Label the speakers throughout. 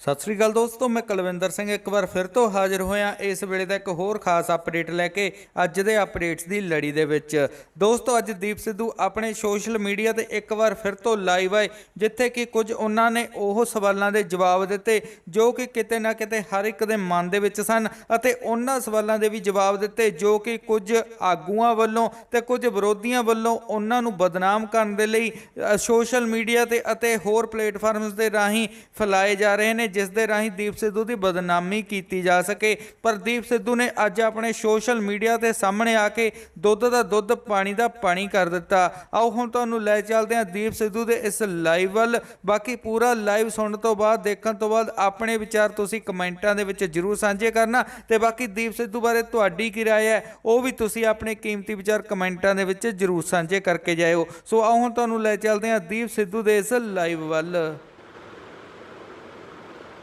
Speaker 1: ਸਤਿ ਸ੍ਰੀ ਅਕਾਲ ਦੋਸਤੋ, ਮੈਂ ਕੁਲਵਿੰਦਰ ਸਿੰਘ ਇੱਕ ਵਾਰ ਫਿਰ ਤੋਂ ਹਾਜ਼ਰ ਹੋਇਆ ਇਸ ਵੇਲੇ ਦਾ ਇੱਕ ਹੋਰ ਖਾਸ ਅਪਡੇਟ ਲੈ ਕੇ। ਅੱਜ ਦੇ ਅਪਡੇਟਸ ਦੀ ਲੜੀ ਦੇ ਵਿੱਚ ਦੋਸਤੋ, ਅੱਜ ਦੀਪ ਸਿੱਧੂ ਆਪਣੇ ਸੋਸ਼ਲ ਮੀਡੀਆ ਤੇ ਇੱਕ ਵਾਰ ਫਿਰ ਤੋਂ ਲਾਈਵ ਆਏ, ਜਿੱਥੇ ਕਿ ਕੁਝ ਉਹਨਾਂ ਨੇ ਉਹ ਸਵਾਲਾਂ ਦੇ ਜਵਾਬ ਦਿੱਤੇ ਜੋ ਕਿ ਕਿਤੇ ਨਾ ਕਿਤੇ ਹਰ ਇੱਕ ਦੇ ਮਨ ਦੇ ਵਿੱਚ ਸਨ, ਅਤੇ ਉਹਨਾਂ ਸਵਾਲਾਂ ਦੇ ਵੀ ਜਵਾਬ ਦਿੱਤੇ ਜੋ ਕਿ ਕੁਝ ਆਗੂਆਂ ਵੱਲੋਂ ਤੇ ਕੁਝ ਵਿਰੋਧੀਆਂ ਵੱਲੋਂ ਉਹਨਾਂ ਨੂੰ ਬਦਨਾਮ ਕਰਨ ਦੇ ਲਈ ਸੋਸ਼ਲ ਮੀਡੀਆ ਤੇ ਅਤੇ ਹੋਰ ਪਲੇਟਫਾਰਮਸ ਦੇ ਰਾਹੀਂ ਫੈਲਾਏ ਜਾ ਰਹੇ ਨੇ, ਜਿਸ ਦੇ ਰਾਹੀਂ ਦੀਪ ਸਿੱਧੂ ਦੀ ਬਦਨਾਮੀ ਕੀਤੀ ਜਾ ਸਕੇ। ਪਰ ਦੀਪ ਸਿੱਧੂ ਨੇ ਅੱਜ ਆਪਣੇ ਸੋਸ਼ਲ ਮੀਡੀਆ ਤੇ ਸਾਹਮਣੇ ਆ ਕੇ ਦੁੱਧ ਦਾ ਦੁੱਧ ਪਾਣੀ ਦਾ ਪਾਣੀ ਕਰ ਦਿੱਤਾ। ਆਓ ਹੁਣ ਤੁਹਾਨੂੰ ਲੈ ਚੱਲਦੇ ਹਾਂ ਦੀਪ ਸਿੱਧੂ ਦੇ ਇਸ ਲਾਈਵ ਵੱਲ। ਬਾਕੀ ਪੂਰਾ ਲਾਈਵ ਸੁਣਨ ਤੋਂ ਬਾਅਦ, ਦੇਖਣ ਤੋਂ ਬਾਅਦ ਆਪਣੇ ਵਿਚਾਰ ਤੁਸੀਂ ਕਮੈਂਟਾਂ ਦੇ ਵਿੱਚ ਜ਼ਰੂਰ ਸਾਂਝੇ ਕਰਨਾ, ਤੇ ਬਾਕੀ ਦੀਪ ਸਿੱਧੂ ਬਾਰੇ ਤੁਹਾਡੀ ਕੀ ਰਾਏ ਹੈ ਉਹ ਵੀ ਤੁਸੀਂ ਆਪਣੇ ਕੀਮਤੀ ਵਿਚਾਰ ਕਮੈਂਟਾਂ ਦੇ ਵਿੱਚ ਜ਼ਰੂਰ ਸਾਂਝੇ ਕਰਕੇ ਜਾਇਓ। ਸੋ ਆਓ ਹੁਣ ਤੁਹਾਨੂੰ ਲੈ ਚੱਲਦੇ ਹਾਂ ਦੀਪ ਸਿੱਧੂ ਦੇ ਇਸ ਲਾਈਵ ਵੱਲ।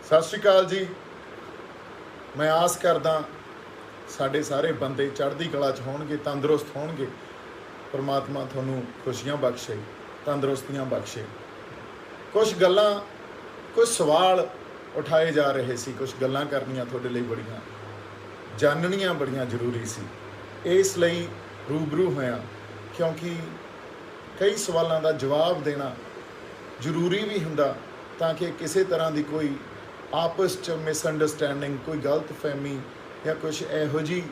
Speaker 2: ਸਤਿ ਸ਼੍ਰੀ ਅਕਾਲ ਜੀ। ਮੈਂ ਆਸ ਕਰਦਾ ਸਾਡੇ ਸਾਰੇ ਬੰਦੇ ਚੜ੍ਹਦੀ ਕਲਾ 'ਚ ਹੋਣਗੇ, ਤੰਦਰੁਸਤ ਹੋਣਗੇ। ਪਰਮਾਤਮਾ ਤੁਹਾਨੂੰ ਖੁਸ਼ੀਆਂ ਬਖਸ਼ੇ, ਤੰਦਰੁਸਤੀਆਂ ਬਖਸ਼ੇ। ਕੁਝ ਗੱਲਾਂ, ਕੁਝ ਸਵਾਲ ਉਠਾਏ ਜਾ ਰਹੇ ਸੀ, ਕੁਝ ਗੱਲਾਂ ਕਰਨੀਆਂ ਤੁਹਾਡੇ ਲਈ ਬੜੀਆਂ ਜਾਣਨੀਆਂ ਬੜੀਆਂ ਜ਼ਰੂਰੀ ਸੀ। ਇਸ ਲਈ ਰੂਬਰੂ ਹੋਇਆ, ਕਿਉਂਕਿ ਕਈ ਸਵਾਲਾਂ ਦਾ ਜਵਾਬ ਦੇਣਾ ਜ਼ਰੂਰੀ ਵੀ ਹੁੰਦਾ, ਤਾਂ ਕਿ ਕਿਸੇ ਤਰ੍ਹਾਂ ਦੀ ਕੋਈ ਆਪਸ 'ਚ ਮਿਸਅੰਡਰਸਟੈਂਡਿੰਗ, ਕੋਈ ਗਲਤਫਹਿਮੀ ਜਾਂ ਕੁਛ ਇਹੋ ਜਿਹੀ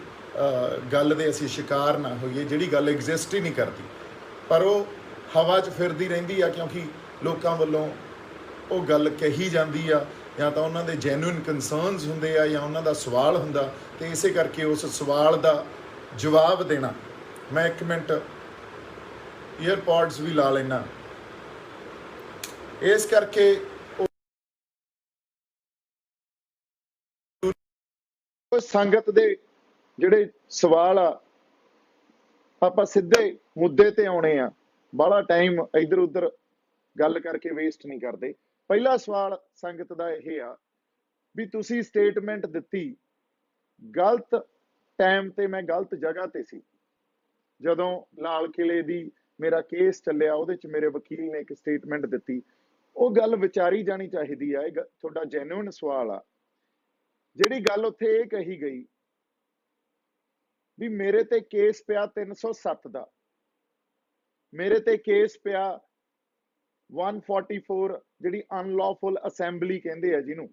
Speaker 2: ਗੱਲ ਦੇ ਅਸੀਂ ਸ਼ਿਕਾਰ ਨਾ ਹੋਈਏ ਜਿਹੜੀ ਗੱਲ ਐਗਜ਼ਿਸਟ ਹੀ ਨਹੀਂ ਕਰਦੀ, ਪਰ ਉਹ ਹਵਾ 'ਚ ਫਿਰਦੀ ਰਹਿੰਦੀ ਆ, ਕਿਉਂਕਿ ਲੋਕਾਂ ਵੱਲੋਂ ਉਹ ਗੱਲ ਕਹੀ ਜਾਂਦੀ ਆ, ਜਾਂ ਤਾਂ ਉਹਨਾਂ ਦੇ ਜੈਨੂਇਨ ਕੰਸਰਨਸ ਹੁੰਦੇ ਆ, ਜਾਂ ਉਹਨਾਂ ਦਾ ਸਵਾਲ ਹੁੰਦਾ, ਅਤੇ ਇਸੇ ਕਰਕੇ ਉਸ ਸਵਾਲ ਦਾ ਜਵਾਬ ਦੇਣਾ। ਮੈਂ 1 ਮਿੰਟ ਈਅਰਪੋਡਸ ਵੀ ਲਾ ਲੈਣਾ, ਇਸ ਕਰਕੇ ਸੰਗਤ ਦੇ ਜਿਹੜੇ ਸਵਾਲ ਆ ਆਪਾਂ ਸਿੱਧੇ ਮੁੱਦੇ ਤੇ ਆਉਣੇ ਆ, ਬਾਹਲਾ ਟਾਈਮ ਇੱਧਰ ਉੱਧਰ ਗੱਲ ਕਰਕੇ ਵੇਸਟ ਨਹੀਂ ਕਰਦੇ। ਪਹਿਲਾ ਸਵਾਲ ਸੰਗਤ ਦਾ ਇਹ ਆ ਵੀ ਤੁਸੀਂ ਸਟੇਟਮੈਂਟ ਦਿੱਤੀ ਗਲਤ ਟਾਈਮ ਤੇ, ਮੈਂ ਗਲਤ ਜਗ੍ਹਾ ਤੇ ਸੀ। ਜਦੋਂ ਲਾਲ ਕਿਲੇ ਦੀ ਮੇਰਾ ਕੇਸ ਚੱਲਿਆ, ਉਹਦੇ 'ਚ ਮੇਰੇ ਵਕੀਲ ਨੇ ਇੱਕ ਸਟੇਟਮੈਂਟ ਦਿੱਤੀ, ਉਹ ਗੱਲ ਵਿਚਾਰੀ ਜਾਣੀ ਚਾਹੀਦੀ ਆ। ਇਹ ਤੁਹਾਡਾ ਜੈਨੂਇਨ ਸਵਾਲ ਆ। ਜਿਹੜੀ ਗੱਲ ਉੱਥੇ ਇਹ ਕਹੀ ਗਈ ਵੀ ਮੇਰੇ ਤੇ ਕੇਸ ਪਿਆ 307 ਦਾ, ਮੇਰੇ ਤੇ ਕੇਸ ਪਿਆ 144 ਜਿਹੜੀ ਅਨਲੌਫੁਲ ਅਸੈਂਬਲੀ ਕਹਿੰਦੇ ਆ ਜਿਹਨੂੰ,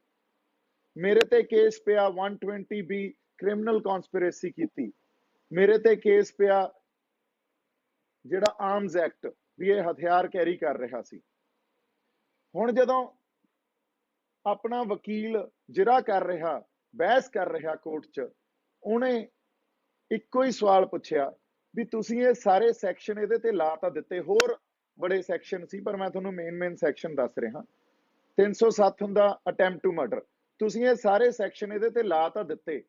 Speaker 2: ਮੇਰੇ ਤੇ ਕੇਸ ਪਿਆ 120B ਕ੍ਰਿਮੀਨਲ ਕੌਨਸਪੀਰੇਸੀ ਕੀਤੀ, ਮੇਰੇ ਤੇ ਕੇਸ ਪਿਆ ਜਿਹੜਾ ਆਰਮਜ਼ ਐਕਟ ਵੀ ਇਹ ਹਥਿਆਰ ਕੈਰੀ ਕਰ ਰਿਹਾ ਸੀ। ਹੁਣ ਜਦੋਂ ਆਪਣਾ ਵਕੀਲ ਜਿਹੜਾ ਕਰ ਰਿਹਾ, ਬਹਿਸ ਕਰ ਰਿਹਾ ਕੋਰਟ 'ਚ, ਉਹਨੇ ਇੱਕੋ ਹੀ ਸਵਾਲ ਪੁੱਛਿਆ ਵੀ ਤੁਸੀਂ ਇਹ ਸਾਰੇ ਸੈਕਸ਼ਨ ਇਹਦੇ ਤੇ ਲਾ ਤਾਂ ਦਿੱਤੇ, ਹੋਰ ਬੜੇ ਸੈਕਸ਼ਨ ਸੀ ਪਰ ਮੈਂ ਤੁਹਾਨੂੰ ਮੇਨ ਸੈਕਸ਼ਨ ਦੱਸ ਰਿਹਾ। 307 ਹੁੰਦਾ ਅਟੈਂਪਟ ਟੂ ਮਰਡਰ, ਤੁਸੀਂ ਇਹ ਸਾਰੇ ਸੈਕਸ਼ਨ ਇਹਦੇ ਤੇ ਲਾ ਤਾਂ ਦਿੱਤੇ,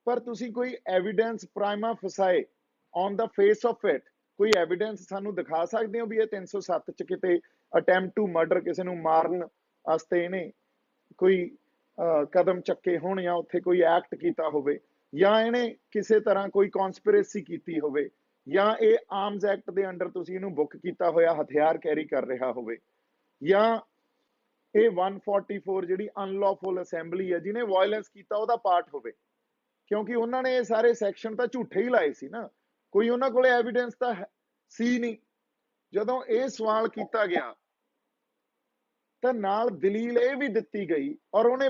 Speaker 2: ਪਰ ਤੁਸੀਂ ਕੋਈ evidence prima facie on the face of it, ਕੋਈ ਐਵੀਡੈਂਸ ਸਾਨੂੰ ਦਿਖਾ ਸਕਦੇ ਹੋ ਵੀ ਇਹ 307 'ਚ ਕਿਤੇ ਅਟੈਂਪਟ ਟੂ ਮਰਡਰ, ਕਿਸੇ ਨੂੰ ਮਾਰਨ ਵਾਸਤੇ ਇਹਨੇ ਕੋਈ ਕਦਮ ਚੱਕੇ ਹੋਣ, ਜਾਂ ਉੱਥੇ ਕੋਈ ਐਕਟ ਕੀਤਾ ਹੋਵੇ, ਜਾਂ ਇਹਨੇ ਕਿਸੇ ਤਰ੍ਹਾਂ ਕੋਈ ਕੌਨਸਪੀਰੇਸੀ ਕੀਤੀ ਹੋਵੇ, ਜਾਂ ਇਹ ਆਰਮਜ਼ ਐਕਟ ਦੇ ਅੰਡਰ ਤੁਸੀਂ ਇਹਨੂੰ ਬੁੱਕ ਕੀਤਾ ਹੋਇਆ ਹਥਿਆਰ ਕੈਰੀ ਕਰ ਰਿਹਾ ਹੋਵੇ, ਜਾਂ ਇਹ 144 ਜਿਹੜੀ ਅਨਲੌਫੁਲ ਅਸੈਂਬਲੀ ਹੈ ਜਿਹਨੇ ਵਾਇਲੈਂਸ ਕੀਤਾ ਉਹਦਾ ਪਾਰਟ ਹੋਵੇ, ਕਿਉਂਕਿ ਉਹਨਾਂ ਨੇ ਇਹ ਸਾਰੇ ਸੈਕਸ਼ਨ ਤਾਂ ਝੂਠੇ ਹੀ ਲਾਏ ਸੀ ਨਾ, ਕੋਈ ਉਹਨਾਂ ਕੋਲੇ ਐਵੀਡੈਂਸ ਤਾਂ ਸੀ ਨਹੀਂ। ਜਦੋਂ ਇਹ ਸਵਾਲ ਕੀਤਾ ਗਿਆ ਤਾਂ ਨਾਲ ਦਲੀਲ ਇਹ ਵੀ ਦਿੱਤੀ ਗਈ, ਔਰ ਉਹਨੇ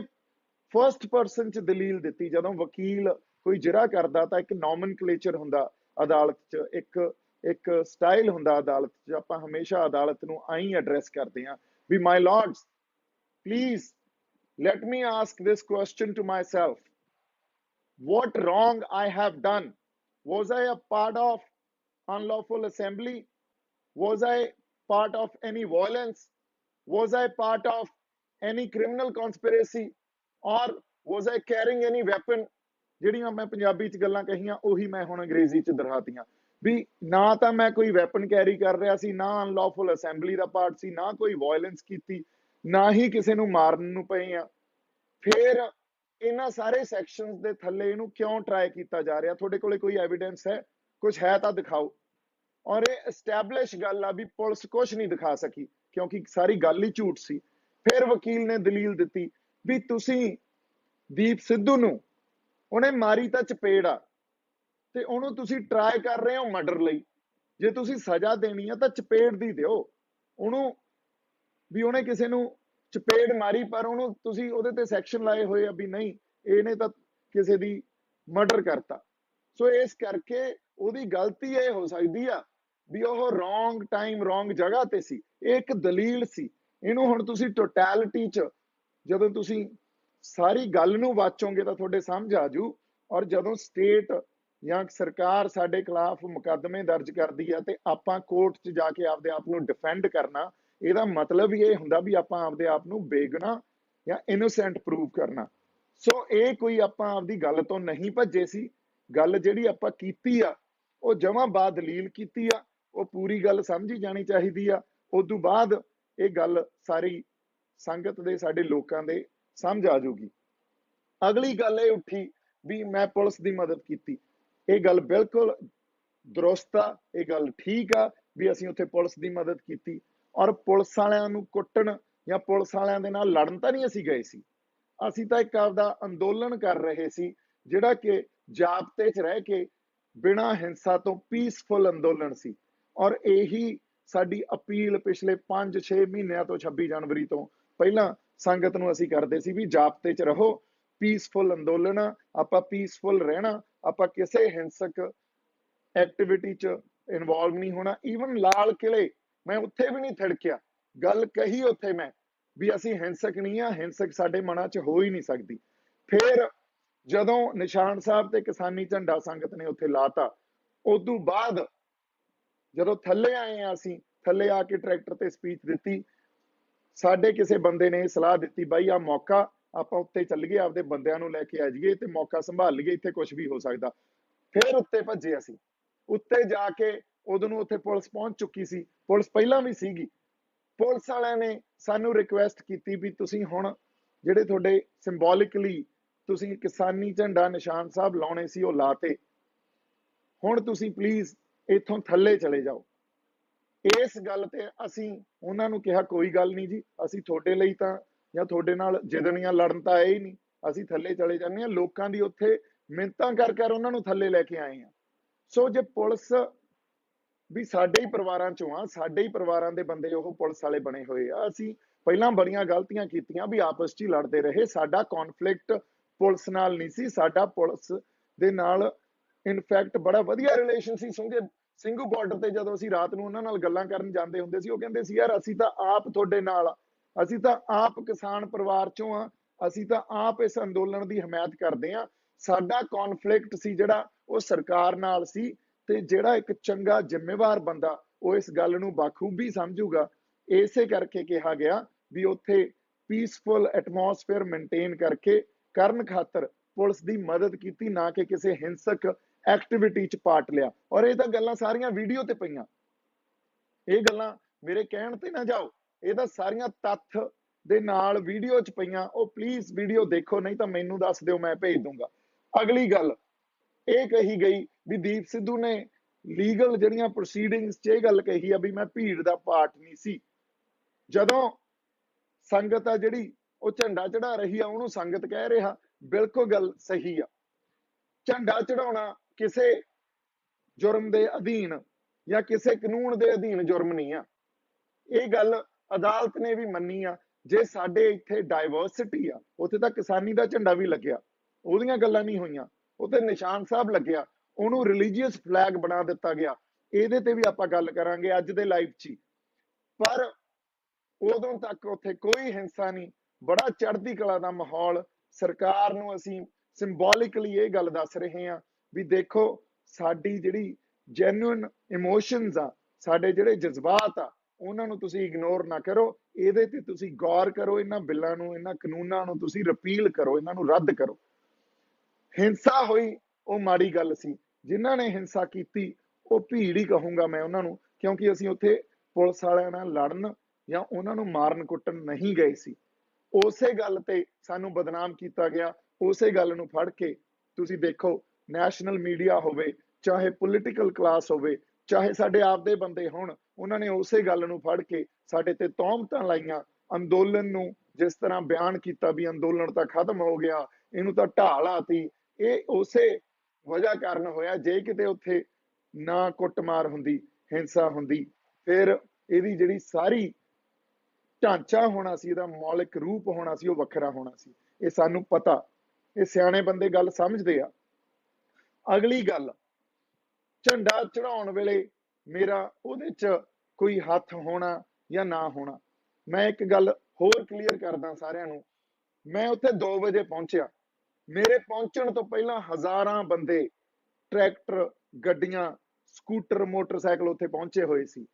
Speaker 2: ਫਸਟ ਪਰਸਨ 'ਚ ਦਲੀਲ ਦਿੱਤੀ। ਜਦੋਂ ਵਕੀਲ ਕੋਈ ਜਿਰਾ ਕਰਦਾ ਤਾਂ ਇੱਕ ਨੋਮਨਕਲੇਚਰ ਹੁੰਦਾ ਅਦਾਲਤ 'ਚ, ਇੱਕ ਸਟਾਈਲ ਹੁੰਦਾ ਅਦਾਲਤ 'ਚ। ਆਪਾਂ ਹਮੇਸ਼ਾ ਅਦਾਲਤ ਨੂੰ ਆਈ ਐਡਰੈਸ ਕਰਦੇ ਹਾਂ ਵੀ my lords please let me ask this question to myself. What wrong I have done? Was I a part of unlawful assembly? Was I part of any violence? Was I part of any criminal conspiracy? Or was I carrying any weapon? ਜਿਹੜੀਆਂ ਮੈਂ ਪੰਜਾਬੀ 'ਚ ਗੱਲਾਂ ਕਹੀਆਂ ਉਹੀ ਮੈਂ ਹੁਣ ਅੰਗਰੇਜ਼ੀ 'ਚ ਦੁਹਰਾਤੀਆਂ ਵੀ ਨਾ ਤਾਂ ਮੈਂ ਕੋਈ ਵੈਪਨ ਕੈਰੀ ਕਰ ਰਿਹਾ ਸੀ, ਨਾ ਅਨਲੌਫੁਲ ਅਸੈਂਬਲੀ ਦਾ ਪਾਰਟ ਸੀ, ਨਾ ਕੋਈ ਵਾਇਲੈਂਸ ਕੀਤੀ, ਨਾ ਹੀ ਕਿਸੇ ਨੂੰ ਮਾਰਨ ਨੂੰ ਪਏ ਆ। ਫਿਰ ਇਹਨਾਂ ਸਾਰੇ ਸੈਕਸ਼ਨਸ ਦੇ ਥੱਲੇ ਇਹਨੂੰ ਕਿਉਂ ਟਰਾਈ ਕੀਤਾ ਜਾ ਰਿਹਾ? ਤੁਹਾਡੇ ਕੋਲੇ ਕੋਈ ਐਵੀਡੈਂਸ ਹੈ? ਕੁਝ ਹੈ ਤਾਂ ਦਿਖਾਓ। ਔਰ ਇਹ ਐਸਟੈਬਲਿਸ਼ ਗੱਲ ਆ ਵੀ ਪੁਲਿਸ ਕੁਝ ਨਹੀਂ ਦਿਖਾ ਸਕੀ, ਕਿਉਂਕਿ ਸਾਰੀ ਗੱਲ ਹੀ ਝੂਠ ਸੀ। ਫਿਰ ਵਕੀਲ ਨੇ ਦਲੀਲ ਦਿੱਤੀ ਵੀ ਤੁਸੀਂ ਦੀਪ ਸਿੱਧੂ ਨੂੰ ਉਹਨੇ ਮਾਰੀ ਤਾਂ ਚਪੇੜ ਆ ਤੇ ਉਹਨੂੰ ਤੁਸੀਂ ਟਰਾਈ ਕਰ ਰਹੇ ਹੋ ਮਰਡਰ ਲਈ। ਜੇ ਤੁਸੀਂ ਸਜ਼ਾ ਦੇਣੀ ਆ ਤਾਂ ਚਪੇੜ ਦੀ ਦਿਓ ਉਹਨੂੰ, ਵੀ ਉਹਨੇ ਕਿਸੇ ਨੂੰ ਚਪੇੜ ਮਾਰੀ ਪਰ ਉਹਨੂੰ ਤੁਸੀਂ ਉਹਦੇ ਤੇ ਸੈਕਸ਼ਨ ਲਾਏ ਹੋਏ ਆ ਵੀ ਨਹੀਂ ਇਹਨੇ ਤਾਂ ਕਿਸੇ ਦੀ ਮਰਡਰ ਕਰਤਾ। ਸੋ ਇਸ ਕਰਕੇ ਉਹਦੀ ਗਲਤੀ ਇਹ ਹੋ ਸਕਦੀ ਆ ਵੀ ਉਹ ਰੋਂਗ ਟਾਈਮ ਰੋਂਗ ਜਗ੍ਹਾ ਤੇ ਸੀ। ਇਹ ਇੱਕ ਦਲੀਲ ਸੀ। ਇਹਨੂੰ ਹੁਣ ਤੁਸੀਂ ਟੋਟੈਲਿਟੀ ਚ ਜਦੋਂ ਤੁਸੀਂ ਸਾਰੀ ਗੱਲ ਨੂੰ ਵਾਚੋਗੇ ਤਾਂ ਤੁਹਾਡੇ ਸਮਝ ਆ ਜੂ। ਔਰ ਜਦੋਂ ਸਟੇਟ ਜਾਂ ਸਰਕਾਰ ਸਾਡੇ ਖਿਲਾਫ ਮੁਕੱਦਮੇ ਦਰਜ ਕਰਦੀ ਆ ਤੇ ਆਪਾਂ ਕੋਰਟ 'ਚ ਜਾ ਕੇ ਆਪਦੇ ਆਪ ਨੂੰ ਡਿਫੈਂਡ ਕਰਨਾ, ਇਹਦਾ ਮਤਲਬ ਹੀ ਇਹ ਹੁੰਦਾ ਵੀ ਆਪਾਂ ਆਪਦੇ ਆਪ ਨੂੰ ਬੇਗੁਨਾਹ ਜਾਂ ਇਨੋਸੈਂਟ ਪ੍ਰੂਵ ਕਰਨਾ। ਸੋ ਇਹ ਕੋਈ ਆਪਾਂ ਆਪਦੀ ਗੱਲ ਤੋਂ ਨਹੀਂ ਭੱਜੇ ਸੀ। ਗੱਲ ਜਿਹੜੀ ਆਪਾਂ ਕੀਤੀ ਆ ਉਹ ਜਮਾਂ ਬਾਦਲੀਲ ਕੀਤੀ ਆ, ਉਹ ਪੂਰੀ ਗੱਲ ਸਮਝੀ ਜਾਣੀ ਚਾਹੀਦੀ ਆ। ਉਦੋਂ ਬਾਅਦ ਇਹ ਗੱਲ ਸਾਰੀ ਸੰਗਤ ਦੇ ਸਾਡੇ ਲੋਕਾਂ ਦੇ ਸਮਝ ਆ ਜਾਊਗੀ। ਅਗਲੀ ਗੱਲ ਇਹ ਉੱਠੀ ਵੀ ਮੈਂ ਪੁਲਿਸ ਦੀ ਮਦਦ ਕੀਤੀ। ਇਹ ਗੱਲ ਬਿਲਕੁਲ ਦਰੁਸਤ ਆ, ਇਹ ਗੱਲ ਠੀਕ ਆ ਵੀ ਅਸੀਂ ਉੱਥੇ ਪੁਲਿਸ ਦੀ ਮਦਦ ਕੀਤੀ। ਔਰ ਪੁਲਿਸ ਵਾਲਿਆਂ ਨੂੰ ਕੁੱਟਣ ਜਾਂ ਪੁਲਿਸ ਵਾਲਿਆਂ ਦੇ ਨਾਲ ਲੜਨ ਤਾਂ ਨਹੀਂ ਅਸੀਂ ਗਏ ਸੀ। ਅਸੀਂ ਤਾਂ ਇੱਕ ਆਪਦਾ ਅੰਦੋਲਨ ਕਰ ਰਹੇ ਸੀ ਜਿਹੜਾ ਕਿ ਜਾਬਤੇ 'ਚ ਰਹਿ ਕੇ ਬਿਨਾਂ ਹਿੰਸਾ ਤੋਂ ਪੀਸਫੁਲ ਅੰਦੋਲਨ ਸੀ। ਔਰ ਇਹੀ ਸਾਡੀ ਅਪੀਲ ਪਿਛਲੇ 5-6 ਮਹੀਨਿਆਂ ਤੋਂ 26 ਜਨਵਰੀ ਤੋਂ ਪਹਿਲਾਂ ਸੰਗਤ ਨੂੰ ਅਸੀਂ ਕਰਦੇ ਸੀ ਵੀ ਜਾਬਤੇ 'ਚ ਰਹੋ, ਪੀਸਫੁਲ ਅੰਦੋਲਨ ਆ, ਆਪਾਂ ਪੀਸਫੁਲ ਰਹਿਣਾ, ਆਪਾਂ ਕਿਸੇ ਹਿੰਸਕ ਐਕਟੀਵਿਟੀ 'ਚ ਇਨਵੋਲਵ ਨਹੀਂ ਹੋਣਾ। ਈਵਨ ਲਾਲ ਕਿਲੇ ਮੈਂ ਉੱਥੇ ਵੀ ਨਹੀਂ ਥਿੜਕਿਆ, ਗੱਲ ਕਹੀ ਉੱਥੇ ਮੈਂ ਵੀ ਅਸੀਂ ਹਿੰਸਕ ਨਹੀਂ ਆ, ਹਿੰਸਕ ਸਾਡੇ ਮਨਾਂ 'ਚ ਹੋ ਹੀ ਨਹੀਂ ਸਕਦੀ। ਫਿਰ ਜਦੋਂ ਨਿਸ਼ਾਨ ਸਾਹਿਬ ਤੇ ਕਿਸਾਨੀ ਝੰਡਾ ਸੰਗਤ ਨੇ ਉੱਥੇ ਲਾਤਾ, ਉਦੋਂ ਬਾਅਦ ਜਦੋਂ ਥੱਲੇ ਆਏ ਆ, ਅਸੀਂ ਥੱਲੇ ਆ ਕੇ ਟਰੈਕਟਰ ਤੇ ਸਪੀਚ ਦਿੱਤੀ। ਸਾਡੇ ਕਿਸੇ ਬੰਦੇ ਨੇ ਸਲਾਹ ਦਿੱਤੀ ਬਾਈ ਆ ਮੌਕਾ, ਆਪਾਂ ਉੱਤੇ ਚੱਲ ਗਏ ਆਪਦੇ ਬੰਦਿਆਂ ਨੂੰ ਲੈ ਕੇ ਆ ਜਾਈਏ ਤੇ ਮੌਕਾ ਸੰਭਾਲ ਲਈਏ, ਇੱਥੇ ਕੁਝ ਵੀ ਹੋ ਸਕਦਾ। ਫਿਰ ਉੱਤੇ ਭੱਜੇ ਅਸੀਂ। ਉੱਤੇ ਜਾ ਕੇ ਉਦੋਂ ਨੂੰ ਉੱਥੇ ਪੁਲਿਸ ਪਹੁੰਚ ਚੁੱਕੀ ਸੀ, ਪੁਲਿਸ ਪਹਿਲਾਂ ਵੀ ਸੀਗੀ। ਪੁਲਿਸ ਵਾਲਿਆਂ ਨੇ ਸਾਨੂੰ ਰਿਕੁਐਸਟ ਕੀਤੀ ਵੀ ਤੁਸੀਂ ਹੁਣ ਜਿਹੜੇ ਤੁਹਾਡੇ ਸਿੰਬੋਲਿਕਲੀ ਤੁਸੀਂ ਕਿਸਾਨੀ ਝੰਡਾ ਨਿਸ਼ਾਨ ਸਾਹਿਬ ਲਾਉਣੇ ਸੀ ਉਹ ਲਾਤੇ, ਹੁਣ ਤੁਸੀਂ ਪਲੀਜ਼ ਇੱਥੋਂ ਥੱਲੇ ਚਲੇ ਜਾਓ। ਇਸ ਗੱਲ ਤੇ ਅਸੀਂ ਉਹਨਾਂ ਨੂੰ ਕਿਹਾ ਕੋਈ ਗੱਲ ਨਹੀਂ ਜੀ, ਅਸੀਂ ਤੁਹਾਡੇ ਲਈ ਤਾਂ ਜਾਂ ਤੁਹਾਡੇ ਨਾਲ ਜਿੱਦਣੀਆਂ ਲੜਨ ਤਾਂ ਆਏ ਹੀ ਨਹੀਂ, ਅਸੀਂ ਥੱਲੇ ਚਲੇ ਜਾਂਦੇ ਹਾਂ। ਲੋਕਾਂ ਦੀ ਉੱਥੇ ਮਿੰਨਤਾਂ ਕਰ ਕਰ ਉਹਨਾਂ ਨੂੰ ਥੱਲੇ ਲੈ ਕੇ ਆਏ ਆ। ਸੋ ਜੇ ਪੁਲਿਸ ਵੀ ਸਾਡੇ ਹੀ ਪਰਿਵਾਰਾਂ ਚੋਂ ਆ, ਸਾਡੇ ਹੀ ਪਰਿਵਾਰਾਂ ਦੇ ਬੰਦੇ ਉਹ ਪੁਲਿਸ ਵਾਲੇ ਬਣੇ ਹੋਏ ਆ। ਅਸੀਂ ਪਹਿਲਾਂ ਬੜੀਆਂ ਗਲਤੀਆਂ ਕੀਤੀਆਂ ਵੀ ਆਪਸ 'ਚ ਹੀ ਲੜਦੇ ਰਹੇ। ਸਾਡਾ ਕੌਨਫਲਿਕਟ ਪੁਲਿਸ ਨਾਲ ਨਹੀਂ ਸੀ, ਸਾਡਾ ਪੁਲਿਸ ਦੇ ਨਾਲ ਇਨਫੈਕਟ ਬੜਾ ਵਧੀਆ ਰਿਲੇਸ਼ਨ ਸੀ। ਸਿੰਘੂ ਬਾਰਡਰ ਤੇ ਜਦੋਂ ਅਸੀਂ ਰਾਤ ਨੂੰ ਉਹਨਾਂ ਨਾਲ ਗੱਲਾਂ ਕਰਨ ਜਾਂਦੇ ਹੁੰਦੇ ਸੀ, ਉਹ ਕਹਿੰਦੇ ਸੀ ਯਾਰ ਅਸੀਂ ਤਾਂ ਆਪ ਤੁਹਾਡੇ ਨਾਲ ਆ, ਅਸੀਂ ਤਾਂ ਆਪ ਕਿਸਾਨ ਪਰਿਵਾਰ ਚੋਂ ਆ, ਅਸੀਂ ਤਾਂ ਆਪ ਇਸ ਅੰਦੋਲਨ ਦੀ ਹਮਾਇਤ ਕਰਦੇ ਆ। ਸਾਡਾ ਕੌਨਫਲਿਕਟ ਸੀ ਜਿਹੜਾ ਉਹ ਸਰਕਾਰ ਨਾਲ ਸੀ, ਤੇ ਜਿਹੜਾ ਇੱਕ ਚੰਗਾ ਜ਼ਿੰਮੇਵਾਰ ਬੰਦਾ ਉਹ ਇਸ ਗੱਲ ਨੂੰ ਬਾਖੂਬੀ ਸਮਝੂਗਾ। ਇਸੇ ਕਰਕੇ ਕਿਹਾ ਗਿਆ ਵੀ ਉੱਥੇ ਪੀਸਫੁਲ ਐਟਮੋਸਫੇਅਰ ਮੇਨਟੇਨ ਕਰਕੇ ਕਰਨ ਖਾਤਰ ਪੁਲਿਸ ਦੀ ਮਦਦ ਕੀਤੀ, ਨਾ ਕਿ ਕਿਸੇ ਹਿੰਸਕ ਐਕਟੀਵਿਟੀ 'ਚ ਪਾਰਟ ਲਿਆ। ਔਰ ਇਹ ਤਾਂ ਗੱਲਾਂ ਸਾਰੀਆਂ ਵੀਡੀਓ ਤੇ ਪਈਆਂ, ਇਹ ਗੱਲਾਂ ਮੇਰੇ ਕਹਿਣ ਤੇ ਨਾ ਜਾਓ, ਇਹ ਤਾਂ ਸਾਰੀਆਂ ਤੱਥ ਦੇ ਨਾਲ ਵੀਡੀਓ 'ਚ ਪਈਆਂ। ਉਹ ਪਲੀਜ਼ ਵੀਡੀਓ ਦੇਖੋ, ਨਹੀਂ ਤਾਂ ਮੈਨੂੰ ਦੱਸ ਦਿਓ, ਮੈਂ ਭੇਜ ਦੂੰਗਾ। ਅਗਲੀ ਗੱਲ ਇਹ ਕਹੀ ਗਈ ਵੀ ਦੀਪ ਸਿੱਧੂ ਨੇ ਲੀਗਲ ਜਿਹੜੀਆਂ ਪ੍ਰੋਸੀਡਿੰਗਸ 'ਚ ਇਹ ਗੱਲ ਕਹੀ ਆ ਵੀ ਮੈਂ ਭੀੜ ਦਾ ਪਾਰਟ ਨਹੀਂ ਸੀ। ਜਦੋਂ ਸੰਗਤ ਆ ਜਿਹੜੀ ਉਹ ਝੰਡਾ ਚੜਾ ਰਹੀ ਆ ਉਹਨੂੰ ਸੰਗਤ ਕਹਿ ਰਿਹਾ, ਬਿਲਕੁਲ ਗੱਲ ਸਹੀ ਆ। ਝੰਡਾ ਚੜਾਉਣਾ ਕਿਸੇ ਜੁਰਮ ਦੇ ਅਧੀਨ ਜਾਂ ਕਿਸੇ ਕਾਨੂੰਨ ਦੇ ਅਧੀਨ ਜੁਰਮ ਨਹੀਂ ਆ। ਇਹ ਗੱਲ ਅਦਾਲਤ ਨੇ ਵੀ ਮੰਨੀ ਆ। ਜੇ ਸਾਡੇ ਇੱਥੇ ਡਾਇਵਰਸਿਟੀ ਆ, ਉੱਥੇ ਤਾਂ ਕਿਸਾਨੀ ਦਾ ਝੰਡਾ ਵੀ ਲੱਗਿਆ, ਉਹਦੀਆਂ ਗੱਲਾਂ ਨਹੀਂ ਹੋਈਆਂ। ਉੱਥੇ ਨਿਸ਼ਾਨ ਸਾਹਿਬ ਲੱਗਿਆ, ਉਹਨੂੰ ਰਿਲੀਜੀਅਸ ਫਲੈਗ ਬਣਾ ਦਿੱਤਾ ਗਿਆ। ਇਹਦੇ ਤੇ ਵੀ ਆਪਾਂ ਗੱਲ ਕਰਾਂਗੇ ਅੱਜ ਦੇ ਲਾਈਵ 'ਚ। ਪਰ ਉਦੋਂ ਤੱਕ ਉੱਥੇ ਕੋਈ ਹਿੰਸਾ ਨਹੀਂ, ਬੜਾ ਚੜ੍ਹਦੀ ਕਲਾ ਦਾ ਮਾਹੌਲ। ਸਰਕਾਰ ਨੂੰ ਅਸੀਂ ਸਿੰਬੋਲਿਕਲੀ ਇਹ ਗੱਲ ਦੱਸ ਰਹੇ ਹਾਂ ਵੀ ਦੇਖੋ ਸਾਡੀ ਜਿਹੜੀ ਜੈਨੂਇਨ ਇਮੋਸ਼ਨਸ ਆ, ਸਾਡੇ ਜਿਹੜੇ ਜਜ਼ਬਾਤ ਆ, ਉਹਨਾਂ ਨੂੰ ਤੁਸੀਂ ਇਗਨੋਰ ਨਾ ਕਰੋ। ਇਹਦੇ ਤੇ ਤੁਸੀਂ ਗੌਰ ਕਰੋ, ਇਹਨਾਂ ਬਿੱਲਾਂ ਨੂੰ, ਇਹਨਾਂ ਕਾਨੂੰਨਾਂ ਨੂੰ ਤੁਸੀਂ ਰਿਪੀਲ ਕਰੋ, ਇਹਨਾਂ ਨੂੰ ਰੱਦ ਕਰੋ। ਹਿੰਸਾ ਹੋਈ ਉਹ ਮਾੜੀ ਗੱਲ ਸੀ, ਜਿਨ੍ਹਾਂ ਨੇ ਹਿੰਸਾ ਕੀਤੀ ਉਹ ਭੀੜ ਹੀ ਕਹੂੰਗਾ ਮੈਂ ਉਹਨਾਂ ਨੂੰ, ਕਿਉਂਕਿ ਅਸੀਂ ਉੱਥੇ ਪੁਲਿਸ ਵਾਲਿਆਂ ਨਾਲ ਲੜਨ ਜਾਂ ਉਹਨਾਂ ਨੂੰ ਮਾਰਨ ਕੁੱਟਣ ਨਹੀਂ ਗਏ ਸੀ। ਉਸੇ ਗੱਲ ਤੇ ਸਾਨੂੰ ਬਦਨਾਮ ਕੀਤਾ ਗਿਆ। ਉਸੇ ਗੱਲ ਨੂੰ ਫੜ ਕੇ ਤੁਸੀਂ ਦੇਖੋ, ਨੈਸ਼ਨਲ ਮੀਡੀਆ ਹੋਵੇ, ਚਾਹੇ ਪੋਲੀਟੀਕਲ ਕਲਾਸ ਹੋਵੇ, ਚਾਹੇ ਸਾਡੇ ਆਪਦੇ ਬੰਦੇ ਹੋਣ, ਉਹਨਾਂ ਨੇ ਉਸੇ ਗੱਲ ਨੂੰ ਫੜ ਕੇ ਸਾਡੇ ਤੇ ਤੌਹਮਤਾਂ ਲਾਈਆਂ, ਅੰਦੋਲਨ ਨੂੰ जिस तरह बयान किया भी अंदोलन तो खत्म हो गया, इनू तो ढाह लाती, ये उसे वजह कारण होया। जे किते उत्थे ना कुटमार हुंदी, हिंसा हुंदी, फिर इहदी जिहड़ी सारी ढांचा होना सी, इहदा मौलिक रूप होना सी, वो वखरा होना सी। ये सानू पता, ये सियाणे बंदे गल समझदे आ। अगली गल, झंडा चढ़ाउण वेले मेरा उहदे च कोई हथ होना या ना होना, मैं एक गल होर क्लीयर करदा सारिआं नूं। मैं उत्थे 2 वजे पहुंचिया, मेरे पहुंचण तो पहलां हज़ारां बंदे ट्रैक्टर, गड्डियां, स्कूटर, मोटरसाइकिल उत्थे पहुंचे होए सी।